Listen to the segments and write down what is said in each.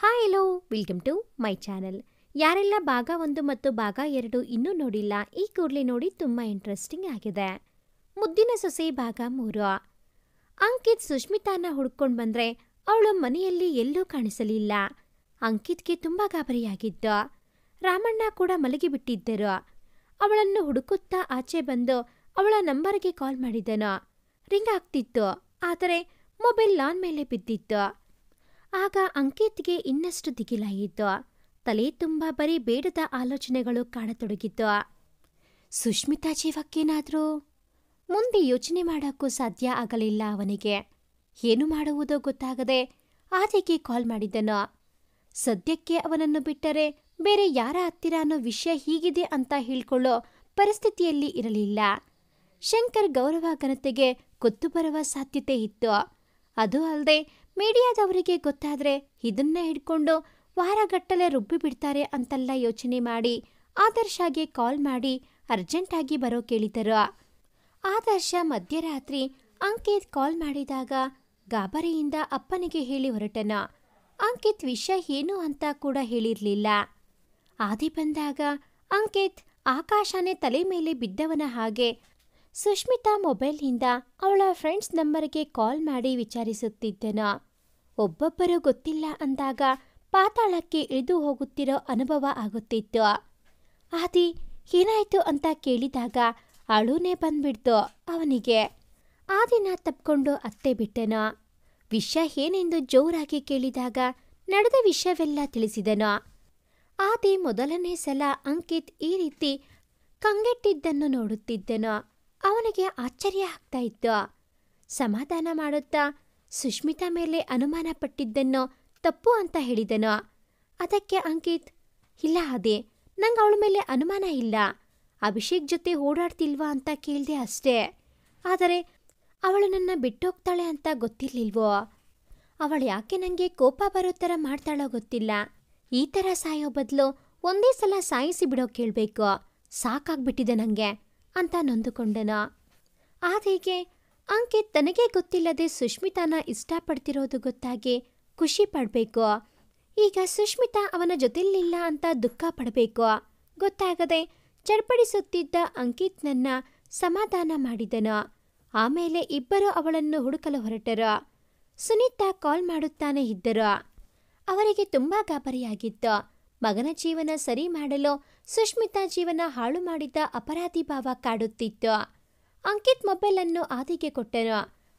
Hi hello welcome to my channel. ಯಾರೆಲ್ಲ ಭಾಗ 1 ಮತ್ತು ಭಾಗ 2 ಇನ್ನೂ ನೋಡಿಲ್ಲ, ಈ ಕೂಡಲೇ ನೋಡಿ, ತುಂಬ ಇಂಟ್ರೆಸ್ಟಿಂಗ್ ಆಗಿದೆ. ಮುದ್ದಿನ ಸೊಸೆ ಭಾಗ 3. ಅಂಕಿತ್ ಸುಷ್ಮಿತಾನ ಹುಡ್ಕೊಂಡು ಬಂದ್ರೆ ಅವಳು ಮನೆಯಲ್ಲಿ ಎಲ್ಲೂ ಕಾಣಿಸಲಿಲ್ಲ. ಅಂಕಿತ್ಗೆ ತುಂಬ ಗಾಬರಿಯಾಗಿದ್ದು. ರಾಮಣ್ಣ ಕೂಡ ಮಲಗಿಬಿಟ್ಟಿದ್ದರು. ಅವಳನ್ನು ಹುಡುಕುತ್ತಾ ಆಚೆ ಬಂದು ಅವಳ ನಂಬರ್ಗೆ ಕಾಲ್ ಮಾಡಿದನು. ರಿಂಗ್ ಆಗ್ತಿತ್ತು, ಆದರೆ ಮೊಬೈಲ್ ಲಾನ್ ಮೇಲೆ ಬಿದ್ದಿತ್ತು. ಆಗ ಅಂಕಿತ್ಗೆ ಇನ್ನಷ್ಟು ದಿಗಿಲಾಯಿತು. ತಲೆ ತುಂಬ ಬರೀ ಬೇಡದ ಆಲೋಚನೆಗಳು ಕಾಡತೊಡಗಿತು. ಸುಷ್ಮಿತಾ ಜೀವಕ್ಕೇನಾದರೂ? ಮುಂದೆ ಯೋಚನೆ ಮಾಡೋಕ್ಕೂ ಸಾಧ್ಯ ಆಗಲಿಲ್ಲ ಅವನಿಗೆ. ಏನು ಮಾಡುವುದೋ ಗೊತ್ತಾಗದೆ ಆದಿಗೆ ಕಾಲ್ ಮಾಡಿದನು. ಸದ್ಯಕ್ಕೆ ಅವನನ್ನು ಬಿಟ್ಟರೆ ಬೇರೆ ಯಾರ ಹತ್ತಿರ ಅನ್ನೋ ವಿಷಯ ಹೀಗಿದೆ ಅಂತ ಹೇಳ್ಕೊಳ್ಳೋ ಪರಿಸ್ಥಿತಿಯಲ್ಲಿ ಇರಲಿಲ್ಲ. ಶಂಕರ್ ಗೌರವ ಘನತೆಗೆ ಗೊತ್ತು ಬರುವ ಸಾಧ್ಯತೆ ಇತ್ತು. ಅದು ಅಲ್ಲದೆ ಮೀಡಿಯಾದವರಿಗೆ ಗೊತ್ತಾದ್ರೆ ಇದನ್ನ ಹಿಡ್ಕೊಂಡು ವಾರಗಟ್ಟಲೆ ರುಬ್ಬಿ ಬಿಡ್ತಾರೆ ಅಂತೆಲ್ಲ ಯೋಚನೆ ಮಾಡಿ ಆದರ್ಶಗೆ ಕಾಲ್ ಮಾಡಿ ಅರ್ಜೆಂಟಾಗಿ ಬರೋ ಕೇಳಿದರು. ಆದರ್ಶ ಮಧ್ಯರಾತ್ರಿ ಅಂಕಿತ್ ಕಾಲ್ ಮಾಡಿದಾಗ ಗಾಬರಿಯಿಂದ ಅಪ್ಪನಿಗೆ ಹೇಳಿ ಹೊರಟನ. ಅಂಕಿತ್ ವಿಷಯ ಏನು ಅಂತ ಕೂಡ ಹೇಳಿರ್ಲಿಲ್ಲ. ಆದಿ ಬಂದಾಗ ಅಂಕಿತ್ ಆಕಾಶನೇ ತಲೆ ಮೇಲೆ ಬಿದ್ದವನ ಹಾಗೆ ಸುಷ್ಮಿತಾ ಮೊಬೈಲ್ನಿಂದ ಅವಳ ಫ್ರೆಂಡ್ಸ್ ನಂಬರ್ಗೆ ಕಾಲ್ ಮಾಡಿ ವಿಚಾರಿಸುತ್ತಿದ್ದನು. ಒಬ್ಬೊಬ್ಬರು ಗೊತ್ತಿಲ್ಲ ಅಂದಾಗ ಪಾತಾಳಕ್ಕೆ ಇಳಿದು ಹೋಗುತ್ತಿರೋ ಅನುಭವ ಆಗುತ್ತಿತ್ತು. ಆದಿ ಏನಾಯ್ತು ಅಂತ ಕೇಳಿದಾಗ ಅಳುನೇ ಬಂದ್ಬಿಡ್ತು ಅವನಿಗೆ. ಆದಿನ ತಪ್ಕೊಂಡು ಅತ್ತೆ ಬಿಟ್ಟನು. ವಿಷಯ ಏನೆಂದು ಜೋರಾಗಿ ಕೇಳಿದಾಗ ನಡೆದ ವಿಷಯವೆಲ್ಲ ತಿಳಿಸಿದನು. ಆದಿ ಮೊದಲನೇ ಸಲ ಅಂಕಿತ್ ಈ ರೀತಿ ಕಂಗೆಟ್ಟಿದ್ದನ್ನು ನೋಡುತ್ತಿದ್ದನು. ಅವನಿಗೆ ಆಶ್ಚರ್ಯ ಆಗ್ತಾ ಇತ್ತು. ಸಮಾಧಾನ ಮಾಡುತ್ತಾ ಸುಷ್ಮಿತಾ ಮೇಲೆ ಅನುಮಾನ ಪಟ್ಟಿದ್ದನ್ನು ತಪ್ಪು ಅಂತ ಹೇಳಿದನು. ಅದಕ್ಕೆ ಅಂಕಿತ್, ಇಲ್ಲ ಆದಿ, ನಂಗೆ ಅವಳ ಮೇಲೆ ಅನುಮಾನ ಇಲ್ಲ. ಅಭಿಷೇಕ್ ಜೊತೆ ಓಡಾಡ್ತಿಲ್ವಾ ಅಂತ ಕೇಳಿದೆ ಅಷ್ಟೇ. ಆದರೆ ಅವಳು ನನ್ನ ಬಿಟ್ಟೋಗ್ತಾಳೆ ಅಂತ ಗೊತ್ತಿರ್ಲಿಲ್ವೋ? ಅವಳು ಯಾಕೆ ನನಗೆ ಕೋಪ ಬರೋ ಥರ ಮಾಡ್ತಾಳೋ ಗೊತ್ತಿಲ್ಲ. ಈ ಥರ ಸಾಯೋ ಬದಲು ಒಂದೇ ಸಲ ಸಾಯಿಸಿ ಬಿಡೋ ಕೇಳಬೇಕು, ಸಾಕಾಗ್ಬಿಟ್ಟಿದೆ ನನಗೆ ಅಂತ ನೊಂದುಕೊಂಡನು. ಆದಿಗೆ ಅಂಕಿತ್ ತನಗೆ ಗೊತ್ತಿಲ್ಲದೆ ಸುಷ್ಮಿತಾನ ಇಷ್ಟಪಡ್ತಿರೋದು ಗೊತ್ತಾಗಿ ಖುಷಿ ಪಡಬೇಕು. ಈಗ ಸುಷ್ಮಿತಾ ಅವನ ಜೊತೆಲಿಲ್ಲ ಅಂತ ದುಃಖ ಪಡಬೇಕು ಗೊತ್ತಾಗದೆ ಚಡ್ಪಡಿಸುತ್ತಿದ್ದ ಅಂಕಿತ್ನನ್ನ ಸಮಾಧಾನ ಮಾಡಿದನು. ಆಮೇಲೆ ಇಬ್ಬರು ಅವಳನ್ನು ಹುಡುಕಲು ಹೊರಟರು. ಸುನೀತಾ ಕಾಲ್ ಮಾಡುತ್ತಾನೆ ಇದ್ದರು. ಅವರಿಗೆ ತುಂಬ ಗಾಬರಿಯಾಗಿತ್ತು. ಮಗನ ಜೀವನ ಸರಿ ಮಾಡಲು ಸುಷ್ಮಿತಾ ಜೀವನ ಹಾಳು ಮಾಡಿದ್ದ ಅಪರಾಧಿ ಭಾವ ಕಾಡುತ್ತಿತ್ತು. ಅಂಕಿತ್ ಮೊಬೈಲನ್ನು ಆದಿಗೆ ಕೊಟ್ಟನು.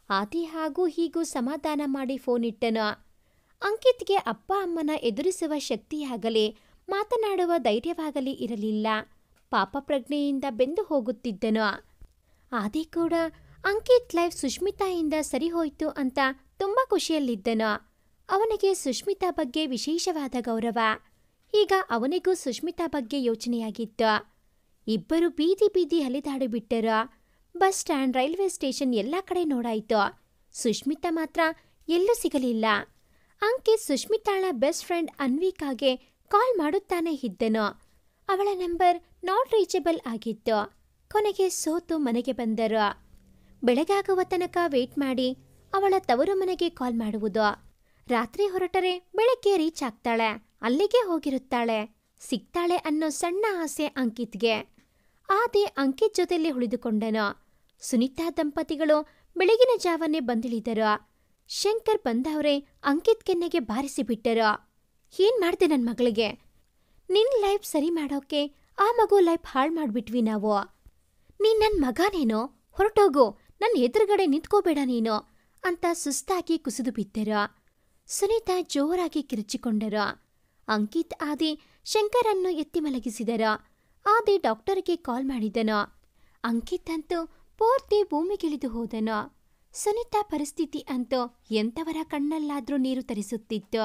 ಆದಿ ಹಾಗೂ ಹೀಗೂ ಸಮಾಧಾನ ಮಾಡಿ ಫೋನ್ ಇಟ್ಟನು. ಅಂಕಿತ್ಗೆ ಅಪ್ಪ ಅಮ್ಮನ ಎದುರಿಸುವ ಶಕ್ತಿಯಾಗಲಿ ಮಾತನಾಡುವ ಧೈರ್ಯವಾಗಲಿ ಇರಲಿಲ್ಲ. ಪಾಪ ಪ್ರಜ್ಞೆಯಿಂದ ಬೆಂದು ಹೋಗುತ್ತಿದ್ದನು. ಆದಿ ಕೂಡ ಅಂಕಿತ್ ಲೈಫ್ ಸುಷ್ಮಿತಾಯಿಂದ ಸರಿ ಹೋಯ್ತು ಅಂತ ತುಂಬ ಖುಷಿಯಲ್ಲಿದ್ದನು. ಅವನಿಗೆ ಸುಷ್ಮಿತಾ ಬಗ್ಗೆ ವಿಶೇಷವಾದ ಗೌರವ. ಈಗ ಅವನಿಗೂ ಸುಷ್ಮಿತಾ ಬಗ್ಗೆ ಯೋಚನೆಯಾಗಿತ್ತು. ಇಬ್ಬರು ಬೀದಿ ಬೀದಿ ಅಲೆದಾಡಿಬಿಟ್ಟರು. ಬಸ್ ಸ್ಟ್ಯಾಂಡ್, ರೈಲ್ವೆ ಸ್ಟೇಷನ್ ಎಲ್ಲ ಕಡೆ ನೋಡಾಯಿತು. ಸುಷ್ಮಿತಾ ಮಾತ್ರ ಎಲ್ಲೂ ಸಿಗಲಿಲ್ಲ. ಅಂಕಿತ್ ಸುಷ್ಮಿತಾಳ ಬೆಸ್ಟ್ ಫ್ರೆಂಡ್ ಅನ್ವಿಕಾಗೆ ಕಾಲ್ ಮಾಡುತ್ತಾನೆ ಇದ್ದನು. ಅವಳ ನಂಬರ್ ನಾಟ್ ರೀಚಬಲ್ ಆಗಿತ್ತು. ಕೊನೆಗೆ ಸೋತು ಮನೆಗೆ ಬಂದರು. ಬೆಳಗಾಗುವ ತನಕ ವೇಟ್ ಮಾಡಿ ಅವಳ ತವರು ಮನೆಗೆ ಕಾಲ್ ಮಾಡುವುದು. ರಾತ್ರಿ ಹೊರಟರೆ ಬೆಳಗ್ಗೆ ರೀಚ್ ಆಗ್ತಾಳೆ, ಅಲ್ಲಿಗೆ ಹೋಗಿರುತ್ತಾಳೆ, ಸಿಗ್ತಾಳೆ ಅನ್ನೋ ಸಣ್ಣ ಆಸೆ ಅಂಕಿತ್ಗೆ. ಆದಿ ಅಂಕಿತ್ ಜೊತೆಲಿ ಉಳಿದುಕೊಂಡನು. ಸುನೀತಾ ದಂಪತಿಗಳು ಬೆಳಗಿನ ಜಾವನೆ ಬಂದಿಳಿದರು. ಶಂಕರ್ ಬಂದವರೇ ಅಂಕಿತ್ ಕೆನ್ನೆಗೆ ಬಾರಿಸಿಬಿಟ್ಟರು. ಏನ್ ಮಾಡ್ದೆ ನನ್ನ ಮಗಳಿಗೆ? ನಿನ್ ಲೈಫ್ ಸರಿ ಮಾಡೋಕೆ ಆ ಮಗು ಲೈಫ್ ಹಾಳು ಮಾಡ್ಬಿಟ್ವಿ ನಾವು. ನೀನ್ ನನ್ನ ಮಗನೇನೋ, ಹೊರಟೋಗು, ನನ್ನ ಎದುರುಗಡೆ ನಿಂತ್ಕೋಬೇಡ ನೀನು ಅಂತ ಸುಸ್ತಾಗಿ ಕುಸಿದು ಬಿದ್ದರು. ಸುನೀತಾ ಜೋರಾಗಿ ಕಿರುಚಿಕೊಂಡರು. ಅಂಕಿತ್ ಆದಿ ಶಂಕರನ್ನು ಎತ್ತಿ ಮಲಗಿಸಿದರು. ಆದಿ ಡಾಕ್ಟರ್ಗೆ ಕಾಲ್ ಮಾಡಿದನು. ಅಂಕಿತ್ ಅಂತೂ ಪೂರ್ತಿ ಭೂಮಿಗಿಳಿದು ಹೋದನು. ಸುನೀತಾ ಪರಿಸ್ಥಿತಿ ಅಂತೂ ಎಂಥವರ ಕಣ್ಣಲ್ಲಾದ್ರೂ ನೀರು ತರಿಸುತ್ತಿತ್ತು.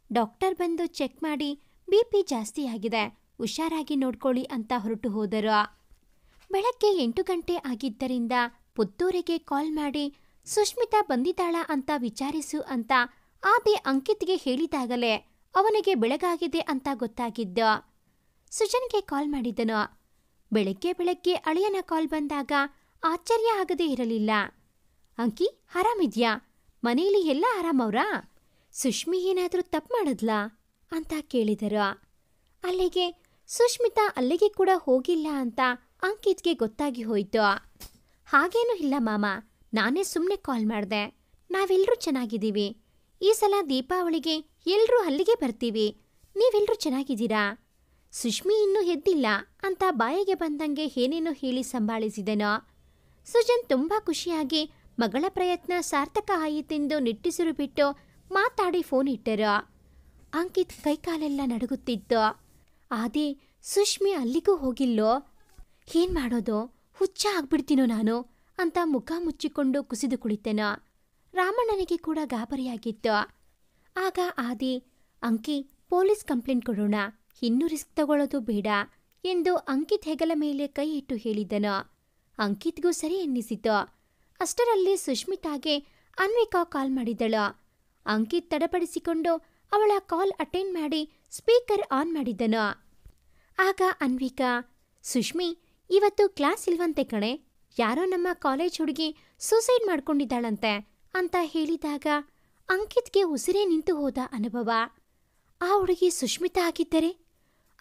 ಡಾಕ್ಟರ್ ಬಂದು ಚೆಕ್ ಮಾಡಿ ಬಿಪಿ ಜಾಸ್ತಿಯಾಗಿದೆ, ಹುಷಾರಾಗಿ ನೋಡ್ಕೊಳ್ಳಿ ಅಂತ ಹೊರಟು ಹೋದರು. ಬೆಳಗ್ಗೆ 8 ಗಂಟೆ ಆಗಿದ್ದರಿಂದ ಪುತ್ತೂರಿಗೆ ಕಾಲ್ ಮಾಡಿ ಸುಷ್ಮಿತಾ ಬಂದಿದ್ದಾಳ ಅಂತ ವಿಚಾರಿಸು ಅಂತ ಆದಿ ಅಂಕಿತ್ಗೆ ಹೇಳಿದಾಗಲೇ ಅವನಿಗೆ ಬೆಳಗಾಗಿದೆ ಅಂತ ಗೊತ್ತಾಗಿದ್ದ. ಸುಜನ್ಗೆ ಕಾಲ್ ಮಾಡಿದನು. ಬೆಳಗ್ಗೆ ಅಳಿಯನ ಕಾಲ್ ಬಂದಾಗ ಆಶ್ಚರ್ಯ ಆಗದೇ ಇರಲಿಲ್ಲ. ಅಂಕಿ, ಆರಾಮಿದ್ಯಾ? ಮನೆಯಲ್ಲಿ ಎಲ್ಲ ಆರಾಮವ್ರಾ? ಸುಷ್ಮಿ ಏನಾದರೂ ತಪ್ಪು ಮಾಡಿದ್ಲಾ ಅಂತ ಕೇಳಿದರು. ಅಲ್ಲಿಗೆ ಸುಷ್ಮಿತಾ ಅಲ್ಲಿಗೆ ಕೂಡ ಹೋಗಿಲ್ಲ ಅಂತ ಅಂಕಿತ್ಗೆ ಗೊತ್ತಾಗಿ ಹೋಯ್ತು. ಹಾಗೇನೂ ಇಲ್ಲ ಮಾಮ, ನಾನೇ ಸುಮ್ಮನೆ ಕಾಲ್ ಮಾಡಿದೆ. ನಾವೆಲ್ಲರೂ ಚೆನ್ನಾಗಿದ್ದೀವಿ. ಈ ಸಲ ದೀಪಾವಳಿಗೆ ಎಲ್ಲರೂ ಅಲ್ಲಿಗೆ ಬರ್ತೀವಿ. ನೀವೆಲ್ಲರೂ ಚೆನ್ನಾಗಿದ್ದೀರಾ? ಸುಷ್ಮಿ ಇನ್ನೂ ಎದ್ದಿಲ್ಲ ಅಂತ ಬಾಯಿಗೆ ಬಂದಂಗೆ ಏನೇನೋ ಹೇಳಿ ಸಂಭಾಳಿಸಿದನೋ. ಸುಜನ್ ತುಂಬ ಖುಷಿಯಾಗಿ ಮಗಳ ಪ್ರಯತ್ನ ಸಾರ್ಥಕ ಆಯಿತೆಂದು ನಿಟ್ಟುಸಿರು ಬಿಟ್ಟು ಮಾತಾಡಿ ಫೋನ್ ಇಟ್ಟರು. ಅಂಕಿತ್ ಕೈಕಾಲೆಲ್ಲ ನಡುಗುತ್ತಿತ್ತು. ಆದಿ, ಸುಷ್ಮಿ ಅಲ್ಲಿಗೂ ಹೋಗಿಲ್ಲೋ? ಏನ್ ಮಾಡೋದು, ಹುಚ್ಚ ಆಗ್ಬಿಡ್ತೀನೋ ನಾನು ಅಂತ ಮುಖ ಮುಚ್ಚಿಕೊಂಡು ಕುಸಿದು ಕುಳಿತೆನೋ. ರಾಮಣ್ಣನಿಗೆ ಕೂಡ ಗಾಬರಿಯಾಗಿತ್ತು. ಆಗ ಆದಿ, ಅಂಕಿ ಪೊಲೀಸ್ ಕಂಪ್ಲೇಂಟ್ ಕೊಡೋಣ, ಇನ್ನೂ ರಿಸ್ಕ್ ತಗೊಳ್ಳೋದು ಬೇಡ ಎಂದು ಅಂಕಿತ್ ಹೆಗಲ ಮೇಲೆ ಕೈ ಇಟ್ಟು ಹೇಳಿದನು. ಅಂಕಿತ್ಗೂ ಸರಿ ಎನ್ನಿಸಿತು. ಅಷ್ಟರಲ್ಲಿ ಸುಷ್ಮಿತಾಗೆ ಅನ್ವಿಕಾ ಕಾಲ್ ಮಾಡಿದಳು. ಅಂಕಿತ್ ತಡಪಡಿಸಿಕೊಂಡು ಅವಳ ಕಾಲ್ ಅಟೆಂಡ್ ಮಾಡಿ ಸ್ಪೀಕರ್ ಆನ್ ಮಾಡಿದನು. ಆಗ ಅನ್ವಿಕಾ, ಸುಷ್ಮಿ, ಇವತ್ತು ಕ್ಲಾಸ್ ಇಲ್ವಂತೆ ಕಣೆ, ಯಾರೋ ನಮ್ಮ ಕಾಲೇಜ್ ಹುಡುಗಿ ಸೂಸೈಡ್ ಮಾಡ್ಕೊಂಡಿದ್ದಾಳಂತೆ ಅಂತ ಹೇಳಿದಾಗ ಅಂಕಿತ್ಗೆ ಉಸಿರೇ ನಿಂತು ಹೋದ ಅನುಭವ. ಆ ಹುಡುಗಿ ಸುಷ್ಮಿತಾ ಆಗಿದ್ದರೆ?